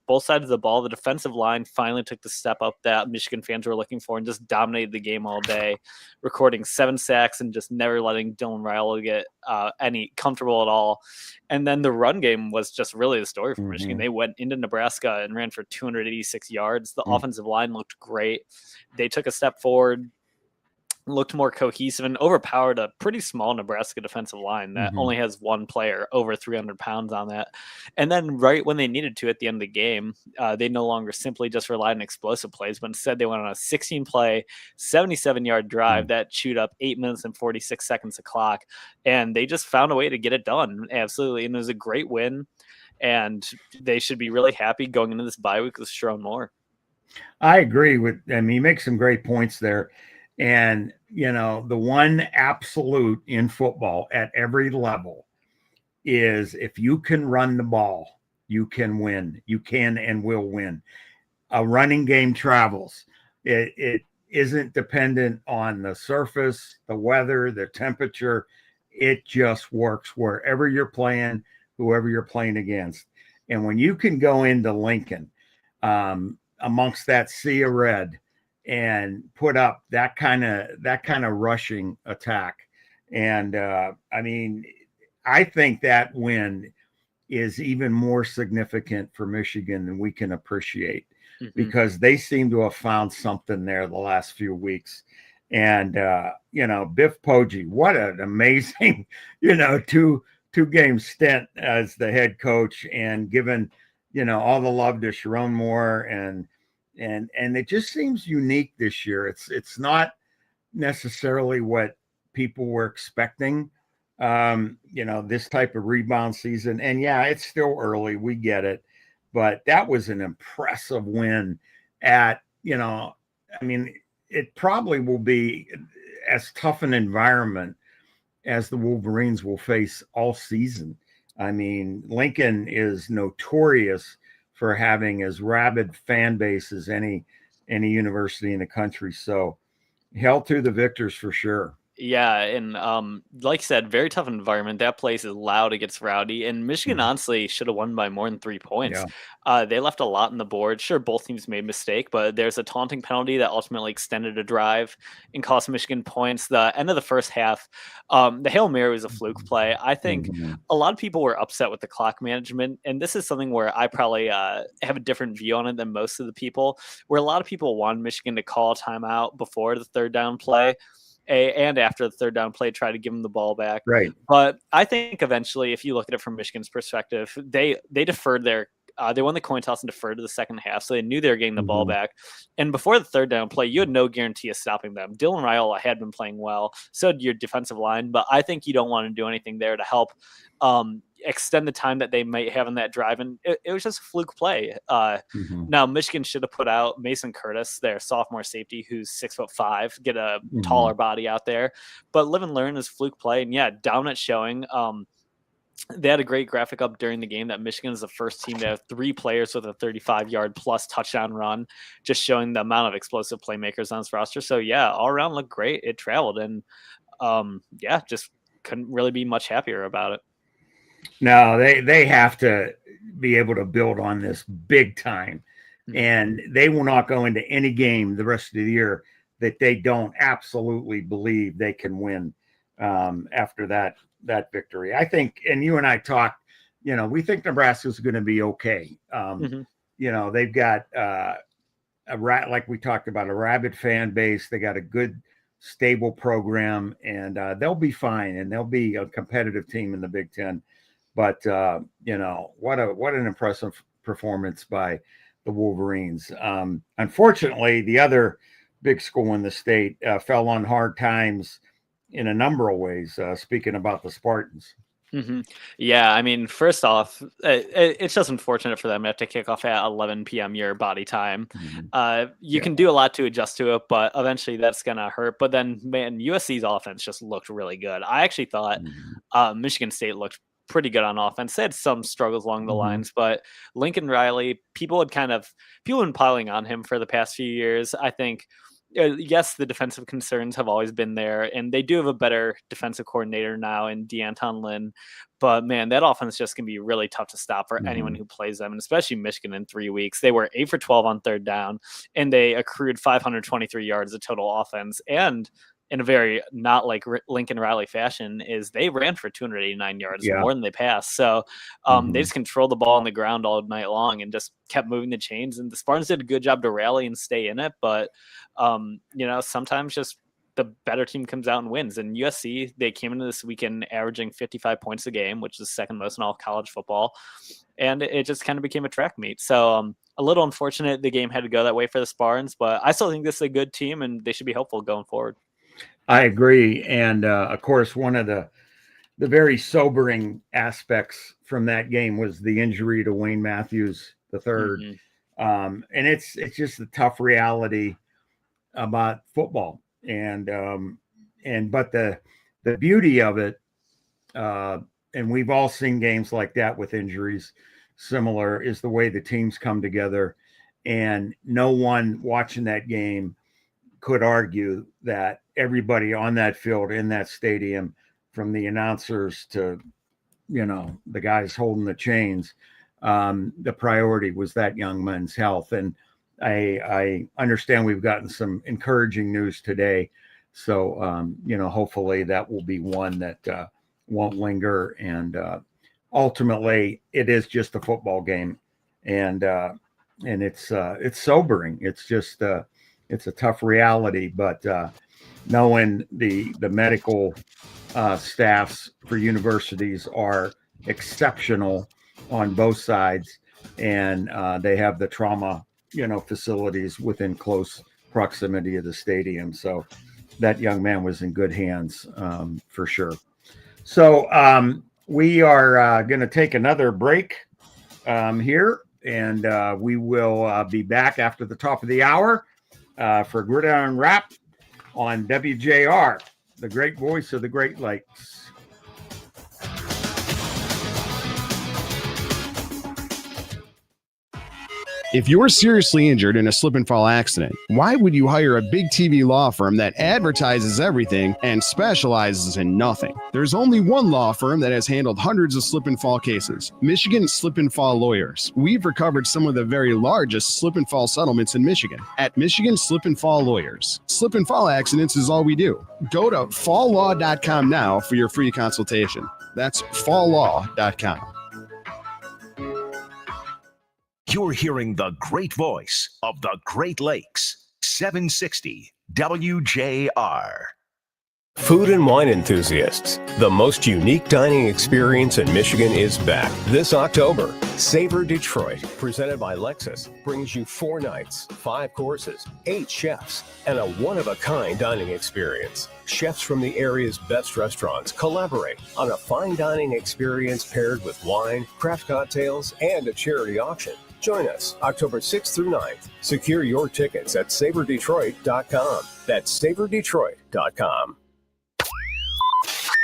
Both sides of the ball, the defensive line finally took the step up that Michigan fans were looking for and just dominated the game all day, recording 7 sacks and just never letting Dylan Riley get any comfortable at all. And then the run game was just really the story for Michigan. They went into Nebraska and ran for 286 yards. The offensive line looked great. They took a step forward, looked more cohesive, and overpowered a pretty small Nebraska defensive line that only has one player over 300 pounds on that. And then right when they needed to at the end of the game, they no longer simply just relied on explosive plays, but instead they went on a 16-play, 77-yard drive that chewed up 8 minutes and 46 seconds of clock. And they just found a way to get it done. Absolutely. And it was a great win. And they should be really happy going into this bye week with Sharon Moore. I agree with him. He makes some great points there. And, you know, the one absolute in football at every level is if you can run the ball, you can win. You can and will win. A running game travels. It isn't dependent on the surface, the weather, the temperature. It just works wherever you're playing, whoever you're playing against. And when you can go into Lincoln amongst that sea of red and put up that kind of rushing attack. And I mean, I think that win is even more significant for Michigan than we can appreciate because they seem to have found something there the last few weeks. And, you know, Biff Poggi, what an amazing, you know, two game stint as the head coach, and given, you know, all the love to Sharon Moore, and it just seems unique this year. It's not necessarily what people were expecting, you know, this type of rebound season. And yeah, it's still early. We get it. But that was an impressive win at, you know, I mean, it probably will be as tough an environment as the Wolverines will face all season. I mean, Lincoln is notorious for having as rabid fan base as any university in the country. So held to the victors for sure. Yeah, and like I said, very tough environment. That place is loud, it gets rowdy, and Michigan honestly should have won by more than 3 points. They left a lot on the board. Sure, both teams made a mistake, but there's a taunting penalty that ultimately extended a drive and cost Michigan points. The end of the first half, the Hail Mary was a fluke play. I think a lot of people were upset with the clock management, and this is something where I probably have a different view on it than most of the people, where a lot of people wanted Michigan to call a timeout before the third down play. and after the third down play, try to give them the ball back. Right. But I think eventually, if you look at it from Michigan's perspective, they deferred their they won the coin toss and deferred to the second half, so they knew they were getting the ball back. And before the third down play, you had no guarantee of stopping them. Dylan Raiola had been playing well, so did your defensive line, but I think you don't want to do anything there to help extend the time that they might have in that drive. And it was just a fluke play. Now, Michigan should have put out Mason Curtis, their sophomore safety, who's 6'5", get a taller body out there. But live and learn is fluke play. And yeah, dominant showing. They had a great graphic up during the game that Michigan is the first team to have 3 players with a 35-yard plus touchdown run, just showing the amount of explosive playmakers on this roster. So yeah, all around looked great. It traveled, and yeah, just couldn't really be much happier about it. No, they have to be able to build on this big time, and they will not go into any game the rest of the year that they don't absolutely believe they can win after that victory. I think, and you and I talked, we think Nebraska's going to be okay. They've got like we talked about, a rabid fan base. They got a good, stable program, and they'll be fine, and they'll be a competitive team in the Big Ten. But what an impressive performance by the Wolverines. Unfortunately, the other big school in the state fell on hard times in a number of ways, speaking about the Spartans. Yeah, I mean, first off, it's just unfortunate for them to have to kick off at 11 p.m. your body time. You can do a lot to adjust to it, but eventually that's going to hurt. But then, man, USC's offense just looked really good. I actually thought Michigan State looked pretty good on offense. They had some struggles along the lines, but Lincoln Riley, people have been piling on him for the past few years. I think, yes, the defensive concerns have always been there, and they do have a better defensive coordinator now in DeAnton Lynn. But man, that offense just can be really tough to stop for anyone who plays them, and especially Michigan in 3 weeks. They were 8 for 12 on third down, and they accrued 523 yards of total offense. And in a very not like Lincoln Riley fashion, is they ran for 289 yards, more than they passed. So they just controlled the ball on the ground all night long and just kept moving the chains. And the Spartans did a good job to rally and stay in it. But, sometimes just the better team comes out and wins. And USC, they came into this weekend averaging 55 points a game, which is second most in all college football. And it just kind of became a track meet. So a little unfortunate the game had to go that way for the Spartans, but I still think this is a good team and they should be hopeful going forward. I agree. And of course, one of the very sobering aspects from that game was the injury to Wayne Matthews III. And it's just a tough reality about football. But the beauty of it, and we've all seen games like that with injuries similar, is the way the teams come together. And no one watching that game could argue that everybody on that field, in that stadium, from the announcers to, the guys holding the chains, the priority was that young man's health. And I understand we've gotten some encouraging news today. So, hopefully that will be one that won't linger. And ultimately, it is just a football game. And it's sobering. It's just it's a tough reality, but knowing the medical staffs for universities are exceptional on both sides, and they have the trauma, facilities within close proximity of the stadium. So that young man was in good hands, for sure. So we are going to take another break here, and we will be back after the top of the hour for Gridiron Wrap on WJR, the great voice of the Great Lakes. If you're seriously injured in a slip and fall accident, why would you hire a big TV law firm that advertises everything and specializes in nothing? There's only one law firm that has handled hundreds of slip and fall cases, Michigan Slip and Fall Lawyers. We've recovered some of the very largest slip and fall settlements in Michigan at Michigan Slip and Fall Lawyers. Slip and fall accidents is all we do. Go to falllaw.com now for your free consultation. That's falllaw.com. You're hearing the great voice of the Great Lakes, 760 WJR. Food and wine enthusiasts, the most unique dining experience in Michigan is back this October. Savor Detroit, presented by Lexus, brings you 4 nights, 5 courses, 8 chefs, and a one-of-a-kind dining experience. Chefs from the area's best restaurants collaborate on a fine dining experience paired with wine, craft cocktails, and a charity auction. Join us October 6th through 9th. Secure your tickets at SavorDetroit.com. That's SavorDetroit.com.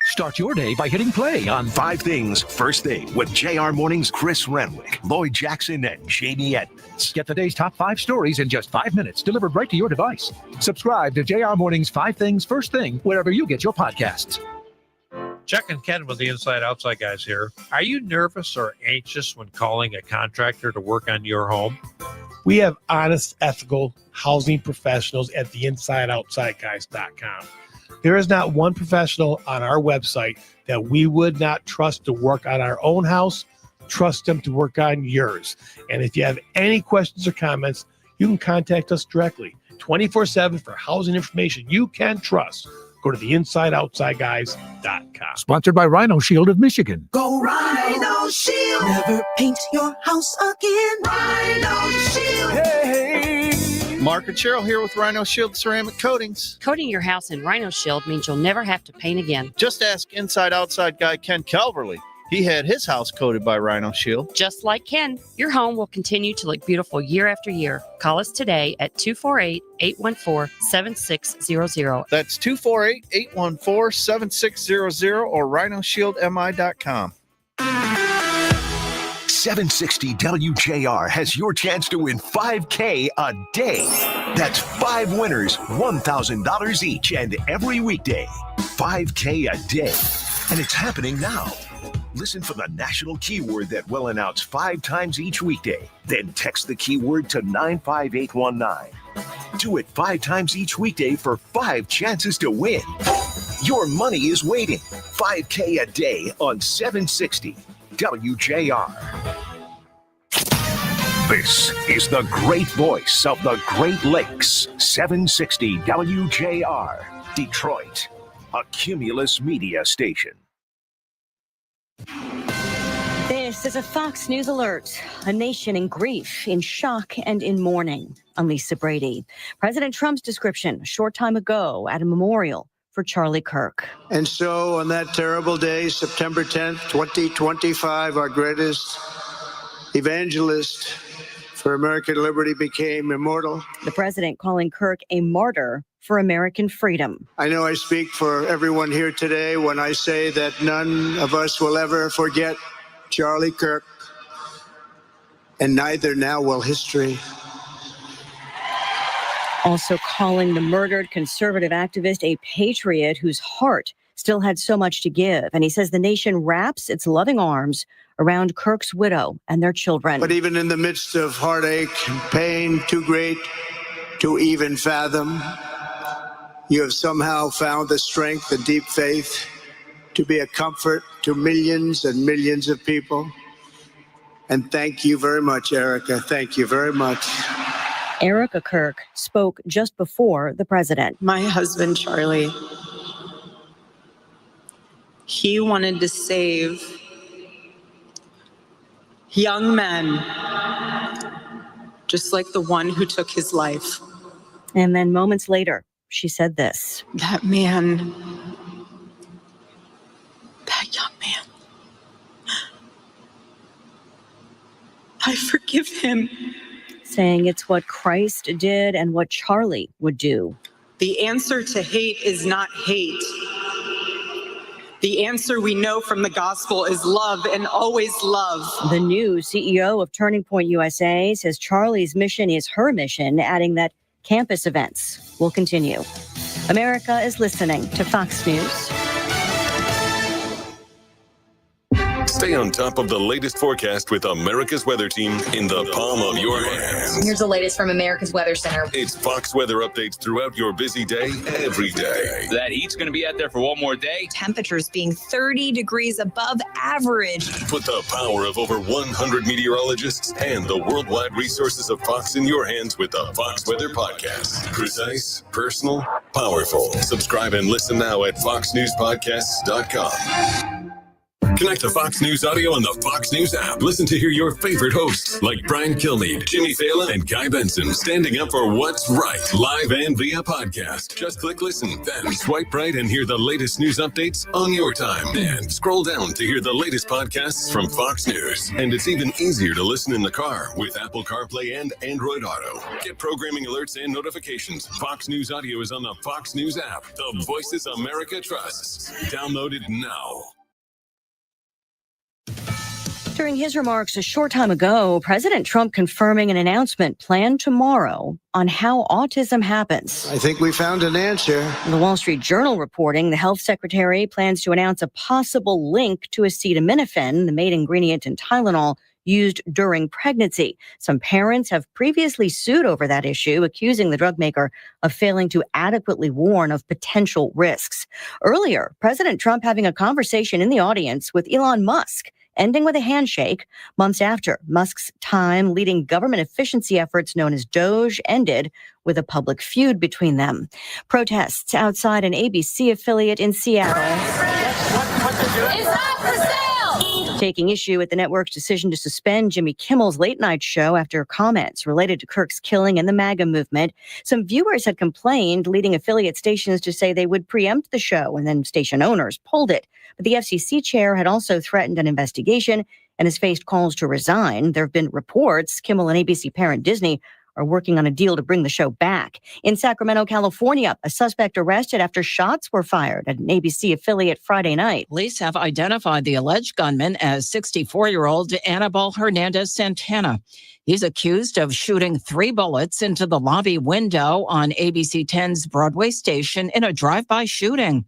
Start your day by hitting play on 5 Things First Thing with JR Morning's Chris Renwick, Lloyd Jackson, and Jamie Edmonds. Get the day's top 5 stories in just 5 minutes, delivered right to your device. Subscribe to JR Morning's 5 Things First Thing wherever you get your podcasts. Chuck and Ken with the Inside Outside guys here. Are you nervous or anxious when calling a contractor to work on your home? We have honest, ethical housing professionals at the InsideOutsideGuys.com. There is not one professional on our website that we would not trust to work on our own house. Trust them to work on yours. And if you have any questions or comments, you can contact us directly 24/7 for housing information you can trust. Go to the InsideOutsideGuys.com. Sponsored by Rhino Shield of Michigan. Go Rhino Shield. Never paint your house again. Rhino Shield. Hey. Mark and Cheryl here with Rhino Shield Ceramic Coatings. Coating your house in Rhino Shield means you'll never have to paint again. Just ask Inside Outside guy Ken Calverley. He had his house coated by Rhino Shield. Just like Ken, your home will continue to look beautiful year after year. Call us today at 248-814-7600. That's 248-814-7600 or rhinoshieldmi.com. 760 WJR has your chance to win $5K a day. That's 5 winners, $1,000 each, and every weekday. $5K a day. And it's happening now. Listen for the national keyword that we'll announce 5 times each weekday. Then text the keyword to 95819. Do it 5 times each weekday for 5 chances to win. Your money is waiting. $5K a day on 760 WJR. This is the great voice of the Great Lakes. 760 WJR, Detroit, a Cumulus media station. This is a Fox News alert. A nation in grief, in shock, and in mourning. I'm Lisa Brady. President Trump's description a short time ago at a memorial for Charlie Kirk. And so on that terrible day, September 10th, 2025, our greatest evangelist for American liberty became immortal. The president calling Kirk a martyr for American freedom. I know I speak for everyone here today when I say that none of us will ever forget Charlie Kirk, and neither now will history. Also calling the murdered conservative activist a patriot whose heart still had so much to give. And he says the nation wraps its loving arms around Kirk's widow and their children. But even in the midst of heartache and pain too great to even fathom, you have somehow found the strength and deep faith to be a comfort to millions and millions of people. And thank you very much, Erica. Thank you very much. Erica Kirk spoke just before the president. My husband, Charlie, he wanted to save young men, just like the one who took his life. And then moments later, she said this. That man, that young man, I forgive him. Saying it's what Christ did and what Charlie would do. The answer to hate is not hate. The answer we know from the gospel is love, and always love. The new CEO of Turning Point USA says Charlie's mission is her mission, adding that campus events will continue. America is listening to Fox News. Stay on top of the latest forecast with America's Weather Team in the palm of your hands. Here's the latest from America's Weather Center. It's Fox weather updates throughout your busy day, every day. That heat's going to be out there for one more day. Temperatures being 30 degrees above average. Put the power of over 100 meteorologists and the worldwide resources of Fox in your hands with the Fox Weather Podcast. Precise, personal, Powerful. Subscribe and listen now at foxnewspodcasts.com. Connect to Fox News Audio on the Fox News app. Listen to hear your favorite hosts like Brian Kilmeade, Jimmy Fallon, and Guy Benson standing up for what's right, live and via podcast. Just click listen, then swipe right and hear the latest news updates on your time. And scroll down to hear the latest podcasts from Fox News. And it's even easier to listen in the car with Apple CarPlay and Android Auto. Get programming alerts and notifications. Fox News Audio is on the Fox News app. The voices America trusts. Download it now. During his remarks a short time ago, President Trump confirming an announcement planned tomorrow on how autism happens. I think we found an answer. The Wall Street Journal reporting the health secretary plans to announce a possible link to acetaminophen, the main ingredient in Tylenol, used during pregnancy. Some parents have previously sued over that issue, accusing the drug maker of failing to adequately warn of potential risks. Earlier, President Trump having a conversation in the audience with Elon Musk, ending with a handshake months after Musk's time leading government efficiency efforts known as DOGE ended with a public feud between them. Protests outside an ABC affiliate in Seattle. It's not for sale! Taking issue with the network's decision to suspend Jimmy Kimmel's late night show after comments related to Kirk's killing and the MAGA movement. Some viewers had complained, leading affiliate stations to say they would preempt the show, and then station owners pulled it. But the FCC chair had also threatened an investigation and has faced calls to resign. There have been reports Kimmel and ABC parent Disney are working on a deal to bring the show back. In Sacramento, California, a suspect arrested after shots were fired at an ABC affiliate Friday night. Police have identified the alleged gunman as 64-year-old Anibal Hernandez Santana. He's accused of shooting 3 bullets into the lobby window on ABC 10's Broadway station in a drive-by shooting.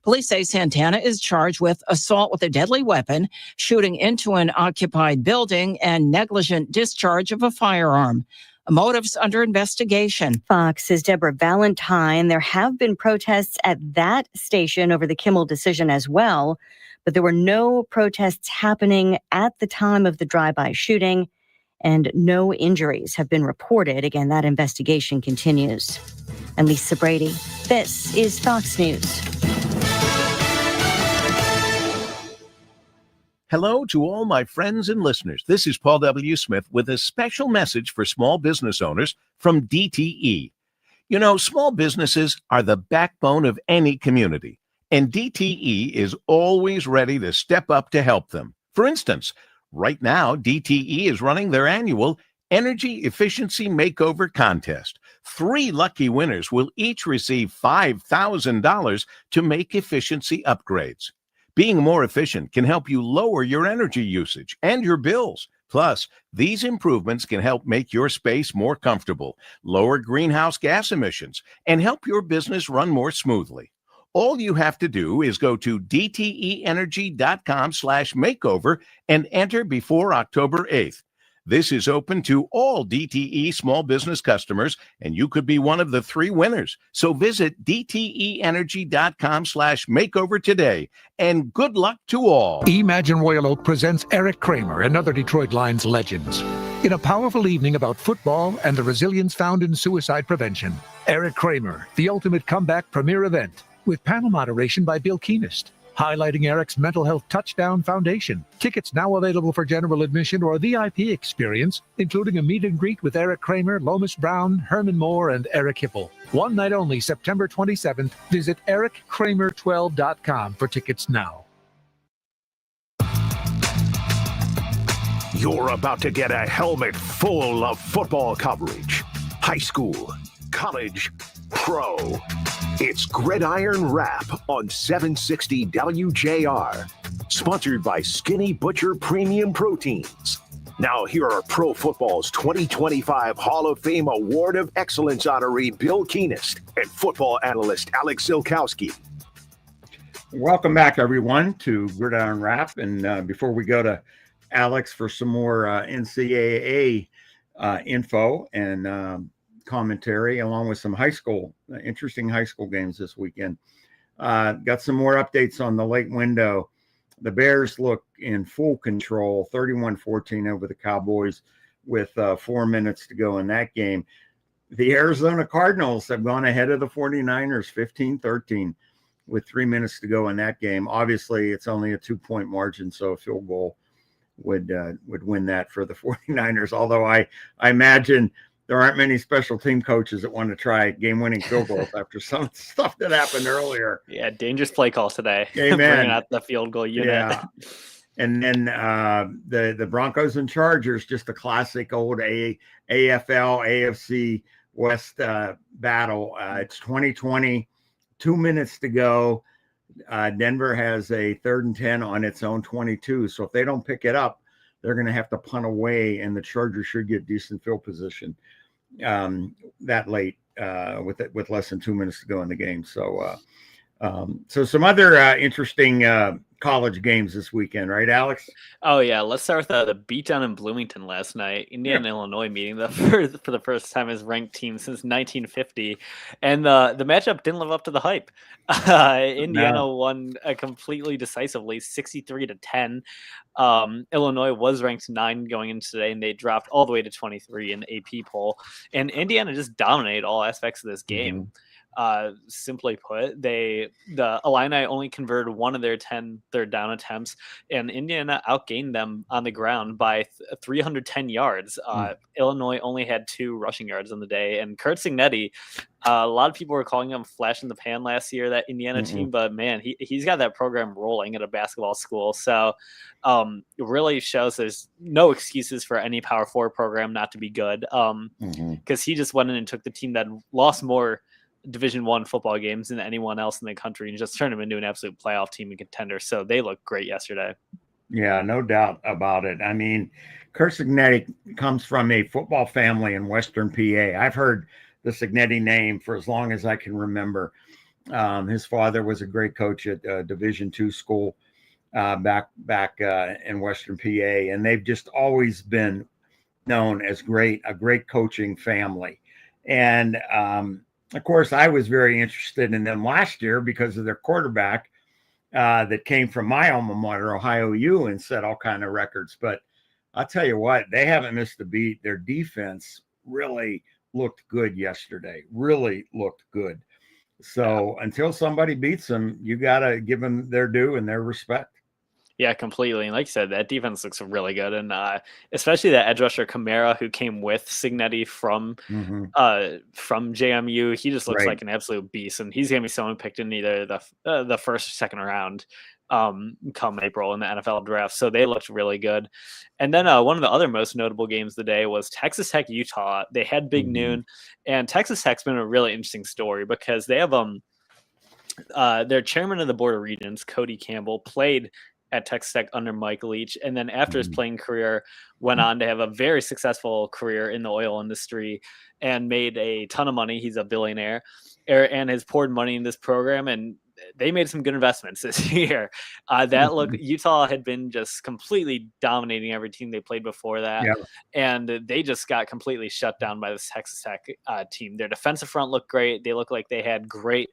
Police say Santana is charged with assault with a deadly weapon, shooting into an occupied building, and negligent discharge of a firearm. Motives under investigation. Fox's Deborah Valentine. There have been protests at that station over the Kimmel decision as well, but there were no protests happening at the time of the drive-by shooting, and no injuries have been reported. Again, that investigation continues. I'm Lisa Brady. This is Fox News. Hello to all my friends and listeners. This is Paul W. Smith with a special message for small business owners from DTE. You know, small businesses are the backbone of any community, and DTE is always ready to step up to help them. For instance, right now, DTE is running their annual Energy Efficiency Makeover Contest. 3 lucky winners will each receive $5,000 to make efficiency upgrades. Being more efficient can help you lower your energy usage and your bills. Plus, these improvements can help make your space more comfortable, lower greenhouse gas emissions, and help your business run more smoothly. All you have to do is go to dteenergy.com/makeover and enter before October 8th. This is open to all DTE small business customers, and you could be one of the 3 winners. So visit dteenergy.com/makeover today, and good luck to all. Imagine Royal Oak presents Eric Kramer and other Detroit Lions legends in a powerful evening about football and the resilience found in suicide prevention. Eric Kramer, the ultimate comeback premier event, with panel moderation by Bill Keenist, highlighting Eric's Mental Health Touchdown Foundation. Tickets now available for general admission or a VIP experience, including a meet and greet with Eric Kramer, Lomas Brown, Herman Moore, and Eric Hipple. One night only, September 27th. Visit erickramer12.com for tickets now. You're about to get a helmet full of football coverage. High school, college, pro. It's Gridiron Wrap on 760 WJR. Sponsored by Skinny Butcher Premium Proteins. Now here are Pro Football's 2025 Hall of Fame Award of Excellence honoree Bill Keenist and football analyst Alex Zeolkowski. Welcome back, everyone, to Gridiron Wrap. And before we go to Alex for some more NCAA info and commentary, along with some interesting high school games this weekend. Got some more updates on the late window. The Bears look in full control, 31-14 over the Cowboys with 4 minutes to go in that game. the Arizona Cardinals have gone ahead of the 49ers 15-13 with 3 minutes to go in that game. Obviously, it's only a 2-point margin, so a field goal would win that for the 49ers. Although I imagine there aren't many special team coaches that want to try game-winning field goals after some stuff that happened earlier. Yeah, dangerous play calls today. Amen. Bringing out the field goal unit. Yeah. And then the Broncos and Chargers, just a classic old AFL, AFC West battle. It's 2020, 2 minutes to go. Denver has a 3rd and 10 on its own 22. So if they don't pick it up, they're going to have to punt away, and the Chargers should get decent field position that late with less than 2 minutes to go in the game. So some other interesting college games this weekend, right, Alex? Oh yeah, let's start with the beatdown in Bloomington last night. Indiana Illinois meeting for the first time as ranked team since 1950, and the matchup didn't live up to the hype. Indiana won completely decisively, 63-10. Illinois was ranked 9 going into today, and they dropped all the way to 23 in the AP poll. And Indiana just dominated all aspects of this game. Simply put, the Illini only converted 1 of their 10 third down attempts, and Indiana outgained them on the ground by 310 yards. Illinois only had 2 rushing yards on the day, and Kurt Signetti, a lot of people were calling him flash in the pan last year, that Indiana team, but man, he's got that program rolling at a basketball school. So it really shows there's no excuses for any Power 4 program not to be good, because he just went in and took the team that lost more Division I football games than anyone else in the country and just turned them into an absolute playoff team and contender. So they looked great yesterday. Yeah, no doubt about it. I mean, Kurt Signetti comes from a football family in Western PA. I've heard the Signetti name for as long as I can remember. His father was a great coach at Division II school back in Western PA, and they've just always been known as a great coaching family. And of course, I was very interested in them last year because of their quarterback that came from my alma mater, Ohio U, and set all kind of records. But I'll tell you what, they haven't missed a beat. Their defense really looked good yesterday, really looked good. So until somebody beats them, you got to give them their due and their respect. Yeah, completely. And like you said, that defense looks really good. And especially that edge rusher Kamara, who came with Signetti from JMU, he just looks like an absolute beast. And he's going to be someone picked in either the first or second round come April in the NFL draft. So they looked really good. And then one of the other most notable games of the day was Texas Tech, Utah. They had Big Noon. And Texas Tech's been a really interesting story because they have their chairman of the Board of Regents, Cody Campbell, played at Texas Tech under Mike Leach, and then after his playing career went on to have a very successful career in the oil industry and made a ton of money. He's a billionaire and has poured money in this program, and they made some good investments this year. Utah had been just completely dominating every team they played before that, and they just got completely shut down by this Texas Tech team. Their defensive front looked great. They looked like they had great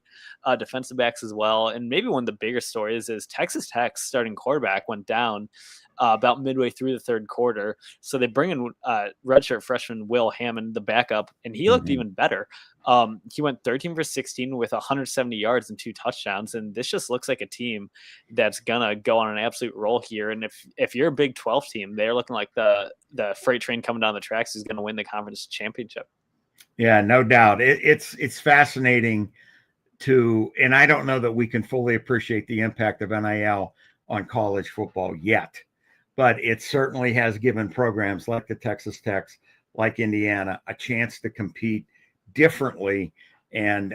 defensive backs as well. And maybe one of the bigger stories is Texas Tech's starting quarterback went down about midway through the third quarter. So they bring in redshirt freshman Will Hammond, the backup, and he looked even better. He went 13 for 16 with 170 yards and 2 touchdowns. And this just looks like a team that's going to go on an absolute roll here. And if you're a Big 12 team, they're looking like the freight train coming down the tracks is going to win the conference championship. Yeah, no doubt. It's fascinating and I don't know that we can fully appreciate the impact of NIL on college football yet, but it certainly has given programs like the Texas Techs, like Indiana, a chance to compete differently. And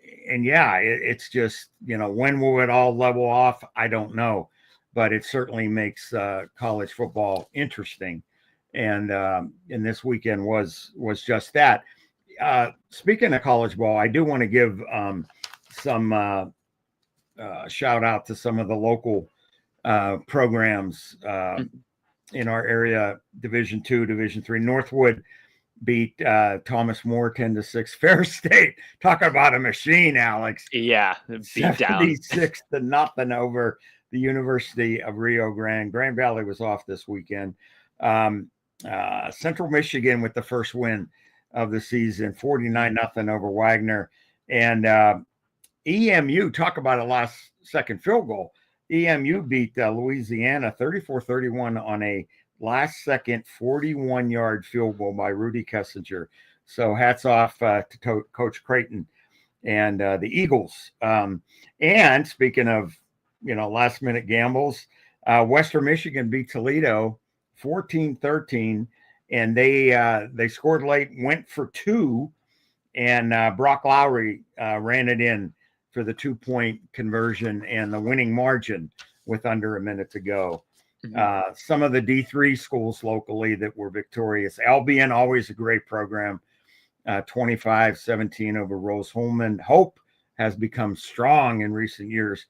it's just, when will it all level off? I don't know, but it certainly makes college football interesting. And this weekend was just that. Speaking of college ball, I do want to give some shout out to some of the local programs in our area, Division II, Division III. Northwood beat Thomas More 10-6. Ferris State, talk about a machine, Alex. Yeah, beat down 76-0 over the University of Rio Grande. Grand Valley was off this weekend. Central Michigan with the first win of the season, 49-0 over Wagner. And EMU, talk about a last-second field goal. EMU beat Louisiana 34-31 on a last-second 41-yard field goal by Rudy Kessinger. So hats off to Coach Creighton and the Eagles. And speaking of, last-minute gambles, Western Michigan beat Toledo 14-13, and they scored late, went for two, and Brock Lowry ran it in for the 2-point conversion and the winning margin with under a minute to go. Some of the D3 schools locally that were victorious. Albion, always a great program, 25-17 over Rose-Hulman. Hope has become strong in recent years,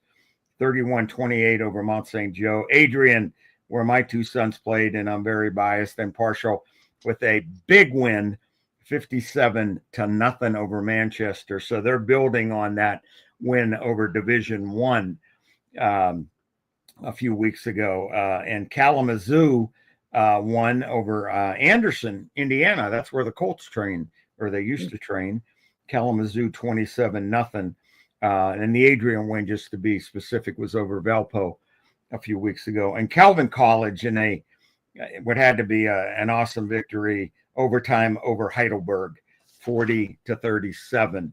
31-28 over Mount St. Joe. Adrian, where my two sons played, and I'm very biased and partial, with a big win, 57-0 over Manchester. So they're building on that win over Division I a few weeks ago. And Kalamazoo won over Anderson, Indiana. That's where the Colts train, or they used to train. Kalamazoo 27-0. And the Adrian win, just to be specific, was over Valpo a few weeks ago. And Calvin College in what had to be an awesome victory, overtime over Heidelberg, 40-37.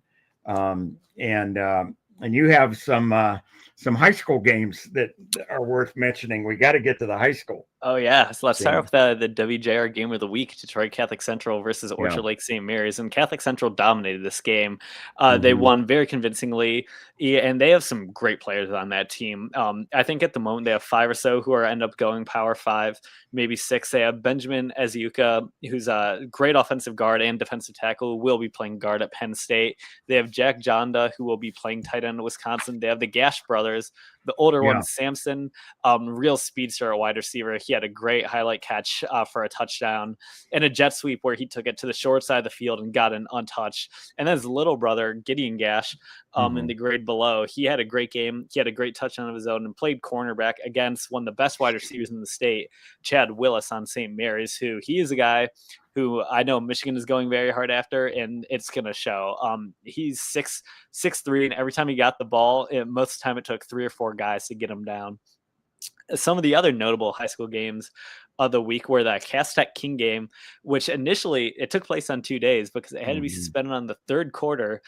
And you have some high school games that are worth mentioning. We got to get to the high school. Oh, yeah. So let's start off with the WJR game of the week, Detroit Catholic Central versus Orchard Lake St. Mary's. And Catholic Central dominated this game. They won very convincingly, and they have some great players on that team. I think at the moment they have 5 or so who end up going Power 5, maybe 6. They have Benjamin Eziuka, who's a great offensive guard and defensive tackle, who will be playing guard at Penn State. They have Jack Jonda, who will be playing tight end at Wisconsin. They have the Gash brothers, the older one, Samson, real speedster at wide receiver. He had a great highlight catch for a touchdown and a jet sweep where he took it to the short side of the field and got an untouched. And then his little brother, Gideon Gash, in the grade below, he had a great game. He had a great touchdown of his own and played cornerback against one of the best wide receivers in the state, Chad Willis on St. Mary's, who he is a guy who I know Michigan is going very hard after, and it's going to show. He's 6'3", and every time he got the ball, most of the time it took 3 or 4 guys to get him down. Some of the other notable high school games of the week were the Cass Tech King game, which initially it took place on 2 days because it had to be suspended on the third quarter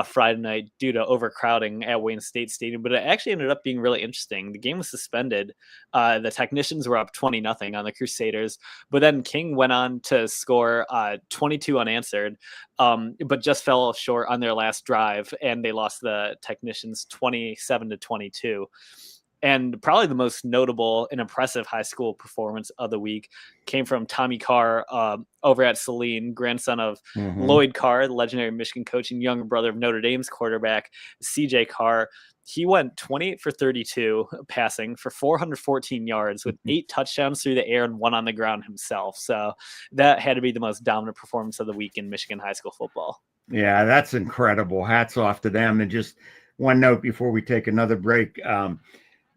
Friday night due to overcrowding at Wayne State Stadium. But it actually ended up being really interesting. The game was suspended. The Technicians were up 20-0 on the Crusaders, but then King went on to score 22 unanswered, but just fell short on their last drive, and they lost the Technicians 27-22. And probably the most notable and impressive high school performance of the week came from Tommy Carr over at Saline, grandson of Lloyd Carr, the legendary Michigan coach, and younger brother of Notre Dame's quarterback, CJ Carr. He went 28 for 32 passing for 414 yards with 8 touchdowns through the air and 1 on the ground himself. So that had to be the most dominant performance of the week in Michigan high school football. Yeah, that's incredible. Hats off to them. And just one note before we take another break.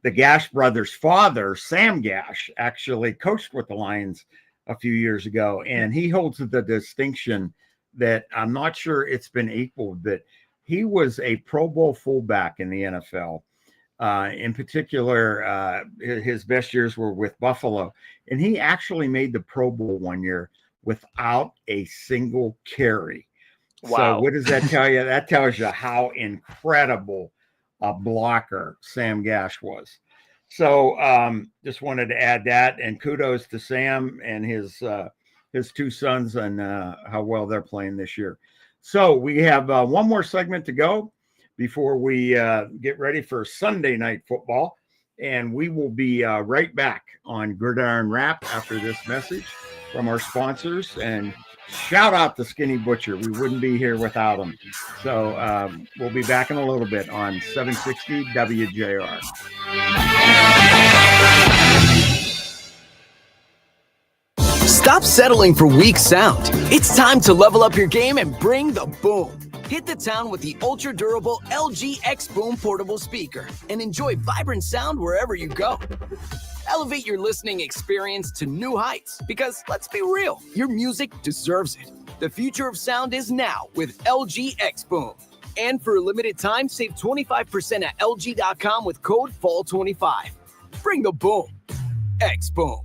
The Gash brothers' father, Sam Gash, actually coached with the Lions a few years ago, and he holds the distinction that I'm not sure it's been equaled, but he was a Pro Bowl fullback in the NFL. In particular, his best years were with Buffalo, and he actually made the Pro Bowl one year without a single carry. Wow. So what does that tell you? That tells you how incredible a blocker Sam Gash was. So just wanted to add that, and kudos to Sam and his 2 sons and how well they're playing this year. So we have one more segment to go before we get ready for Sunday night football, and we will be right back on Gridiron Wrap after this message from our sponsors. And shout out to Skinny Butcher. We wouldn't be here without him. So we'll be back in a little bit on 760 WJR. Stop settling for weak sound. It's time to level up your game and bring the boom. Hit the town with the ultra-durable LG X Boom portable speaker and enjoy vibrant sound wherever you go. Elevate your listening experience to new heights because, let's be real, your music deserves it. The future of sound is now with LG X Boom. And for a limited time, save 25% at LG.com with code FALL25. Bring the boom. X Boom.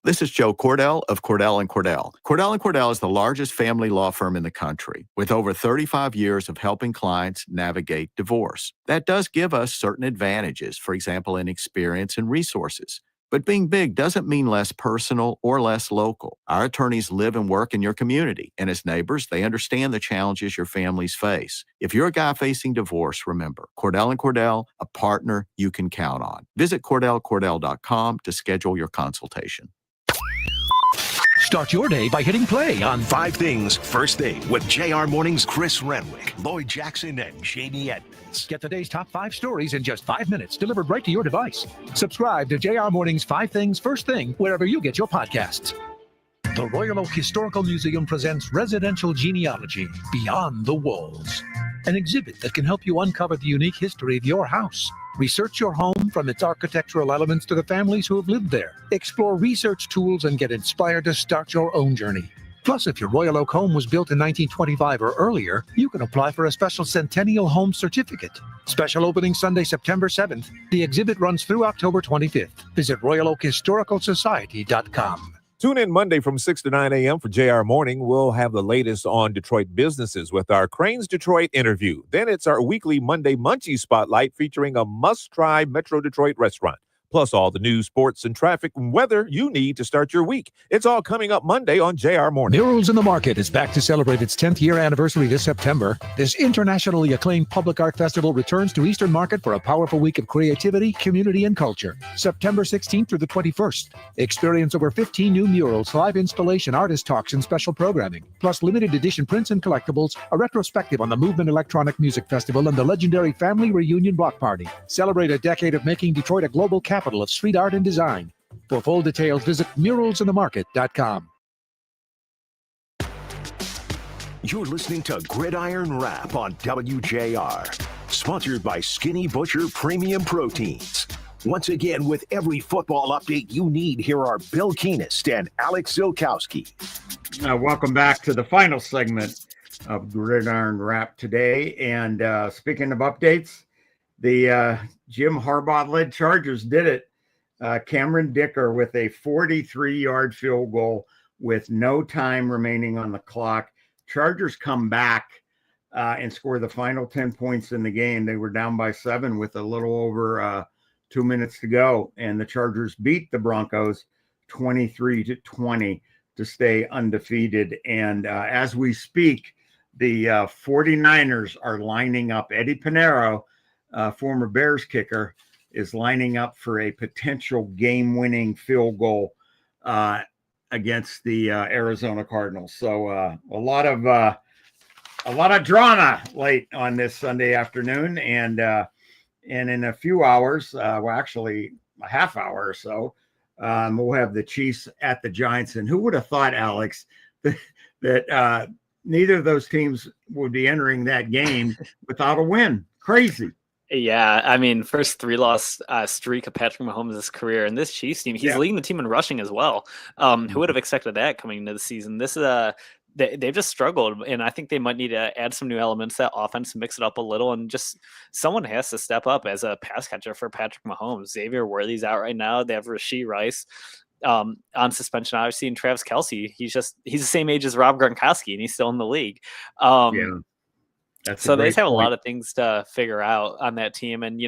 This is Joe Cordell of Cordell & Cordell. Cordell & Cordell is the largest family law firm in the country with over 35 years of helping clients navigate divorce. That does give us certain advantages, for example, in experience and resources. But being big doesn't mean less personal or less local. Our attorneys live and work in your community, and as neighbors, they understand the challenges your families face. If you're a guy facing divorce, remember, Cordell & Cordell, a partner you can count on. Visit CordellCordell.com to schedule your consultation. Start your day by hitting play on 5 Things First Thing with JR Morning's Chris Renwick, Lloyd Jackson, and Jamie Edmonds. Get the day's top 5 stories in just 5 minutes, delivered right to your device. Subscribe to JR Morning's 5 Things First Thing wherever you get your podcasts. The Royal Oak Historical Museum presents Residential Genealogy Beyond the Walls, an exhibit that can help you uncover the unique history of your house. Research your home from its architectural elements to the families who have lived there. Explore research tools and get inspired to start your own journey. Plus, if your Royal Oak home was built in 1925 or earlier, you can apply for a special Centennial Home Certificate. Special opening Sunday, September 7th. The exhibit runs through October 25th. Visit RoyalOakHistoricalSociety.com. Tune in Monday from 6 to 9 a.m. for JR Morning. We'll have the latest on Detroit businesses with our Cranes Detroit interview. Then it's our weekly Monday Munchie Spotlight featuring a must-try Metro Detroit restaurant. Plus all the news, sports, and traffic and weather you need to start your week. It's all coming up Monday on JR Morning. Murals in the Market is back to celebrate its 10th year anniversary this September. This internationally acclaimed public art festival returns to Eastern Market for a powerful week of creativity, community, and culture. September 16th through the 21st. Experience over 15 new murals, live installation, artist talks, and special programming. Plus limited edition prints and collectibles, a retrospective on the Movement Electronic Music Festival, and the legendary Family Reunion Block Party. Celebrate a decade of making Detroit a global capital of street art and design. For full details, visit muralsinthemarket.com. You're listening to Gridiron Wrap on WJR, sponsored by Skinny Butcher Premium Proteins. Once again, with every football update you need, here are Bill Keenist and Alex Zeolkowski. Welcome back to the final segment of Gridiron Wrap today. And speaking of updates, the Jim Harbaugh-led Chargers did it. Cameron Dicker with a 43-yard field goal with no time remaining on the clock. Chargers come back and score the final 10 points in the game. They were down by 7 with a little over 2 minutes to go, and the Chargers beat the Broncos 23-20 to stay undefeated. And as we speak, the 49ers are lining up. Eddie Pinheiro, former Bears kicker, is lining up for a potential game-winning field goal against the Arizona Cardinals. So a lot of drama late on this Sunday afternoon, and in a few hours, well, actually a half hour or so, we'll have the Chiefs at the Giants. And who would have thought, Alex, that neither of those teams would be entering that game without a win? Crazy. Yeah, I mean, first 3-loss streak of Patrick Mahomes' career, and this Chiefs team, he's leading the team in rushing as well. Who would have expected that coming into the season? This is they've just struggled, and I think they might need to add some new elements to that offense, mix it up a little, and just someone has to step up as a pass catcher for Patrick Mahomes. Xavier Worthy's out right now. They have Rashee Rice on suspension, obviously, and Travis Kelce. He's the same age as Rob Gronkowski, and he's still in the league. So they just have a lot of things to figure out on that team. And,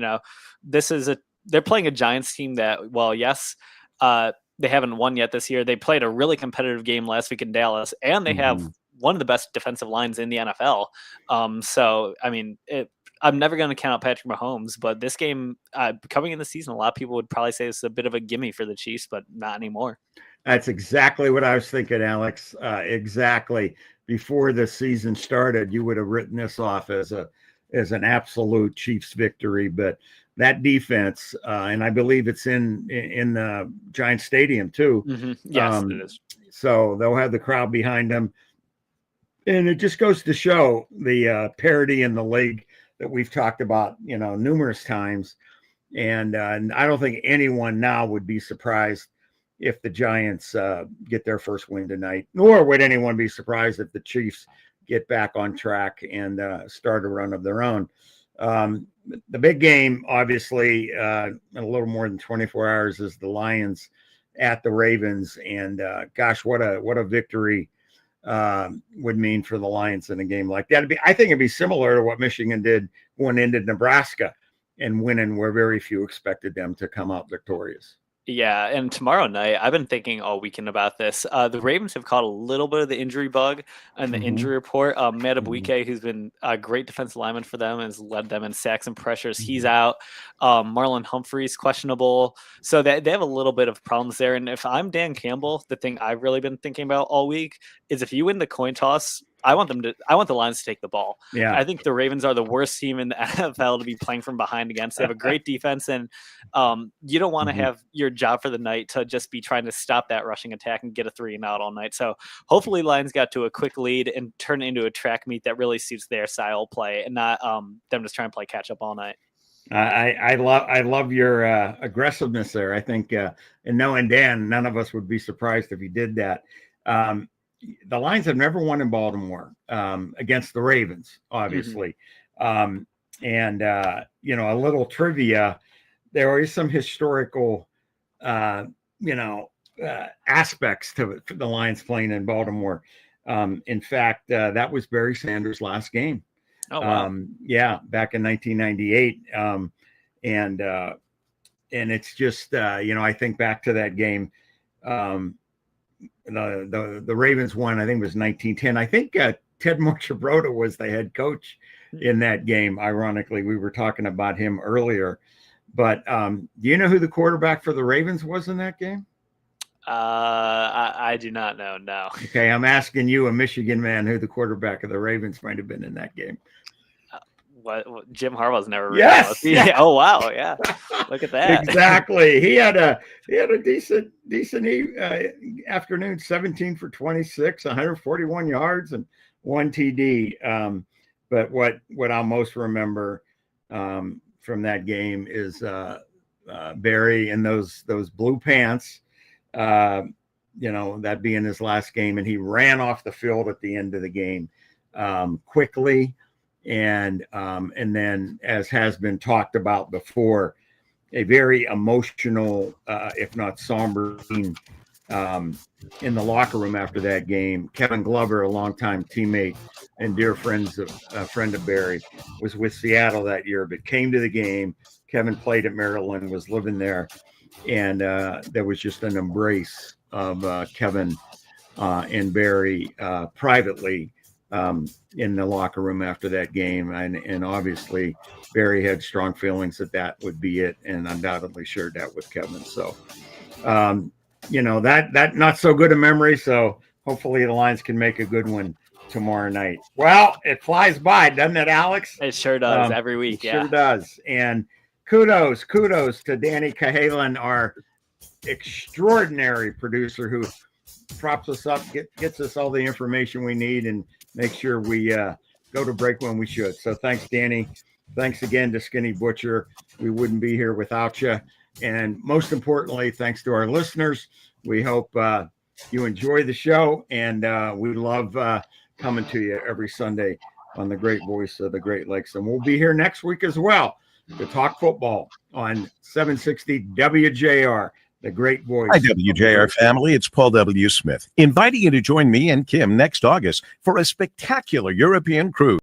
they're playing a Giants team that, well, yes, they haven't won yet this year. They played a really competitive game last week in Dallas, and they have one of the best defensive lines in the NFL. So, I mean, I'm never going to count out Patrick Mahomes, but this game coming in the season, a lot of people would probably say it's a bit of a gimme for the Chiefs, but not anymore. That's exactly what I was thinking, Alex. Exactly. Before the season started, you would have written this off as an absolute Chiefs victory. But that defense, and I believe it's in the Giants Stadium too. Mm-hmm. Yes, it is. So they'll have the crowd behind them, and it just goes to show the parity in the league that we've talked about, numerous times. And I don't think anyone now would be surprised if the Giants get their first win tonight, nor would anyone be surprised if the Chiefs get back on track and start a run of their own. The big game, obviously, in a little more than 24 hours, is the Lions at the Ravens. And gosh, what a victory would mean for the Lions in a game like that. I think it'd be similar to what Michigan did going into Nebraska and winning, where very few expected them to come out victorious. Yeah, and tomorrow night, I've been thinking all weekend about this. The Ravens have caught a little bit of the injury bug in the injury report. Matabuike, who's been a great defensive lineman for them, has led them in sacks and pressures. He's out. Marlon Humphrey's questionable. So they have a little bit of problems there. And if I'm Dan Campbell, the thing I've really been thinking about all week is if you win the coin toss, I want the Lions to take the ball. Yeah. I think the Ravens are the worst team in the NFL to be playing from behind against. They have a great defense, and you don't want to have your job for the night to just be trying to stop that rushing attack and get a 3-and-out all night. So hopefully Lions got to a quick lead and turn it into a track meet that really suits their style of play, and not them just trying to play catch up all night. I love your aggressiveness there. I think, and knowing Dan, none of us would be surprised if he did that. The Lions have never won in Baltimore against the Ravens, obviously. And, a little trivia, there is some historical, aspects to the Lions playing in Baltimore. In fact, that was Barry Sanders' last game. Oh, wow. Back in 1998. And it's just, I think back to that game. The Ravens won, I think it was 1910. I think Ted Marchibroda was the head coach in that game. Ironically, we were talking about him earlier. But do you know who the quarterback for the Ravens was in that game? I do not know. No. Okay, I'm asking you, a Michigan man, who the quarterback of the Ravens might have been in that game. What Jim Harbaugh's never really Yes. Yeah. Oh wow, yeah. Look at that. Exactly. He had a decent afternoon, 17 for 26, 141 yards and 1 TD. But what I'll most remember from that game is Barry in those blue pants, that being his last game, and he ran off the field at the end of the game quickly. And then, as has been talked about before, a very emotional, if not somber scene in the locker room after that game. Kevin Glover, a longtime teammate and dear friend of Barry, was with Seattle that year, but came to the game. Kevin played at Maryland, was living there, and there was just an embrace of Kevin and Barry privately in the locker room after that game. And obviously Barry had strong feelings that would be it, and undoubtedly shared that with Kevin. So, that not so good a memory. So hopefully the Lions can make a good one tomorrow night. Well, it flies by, doesn't it, Alex? It sure does every week. It sure does. And kudos to Danny Cahalan, our extraordinary producer, who props us up, gets us all the information we need, and make sure we go to break when we should. So thanks, Danny. Thanks again to Skinny Butcher. We wouldn't be here without you. And most importantly, thanks to our listeners. We hope you enjoy the show, and we love coming to you every Sunday on the great voice of the Great Lakes. And we'll be here next week as well to talk football on 760 WJR. The great voice. Hi, WJR family. It's Paul W. Smith, inviting you to join me and Kim next August for a spectacular European cruise.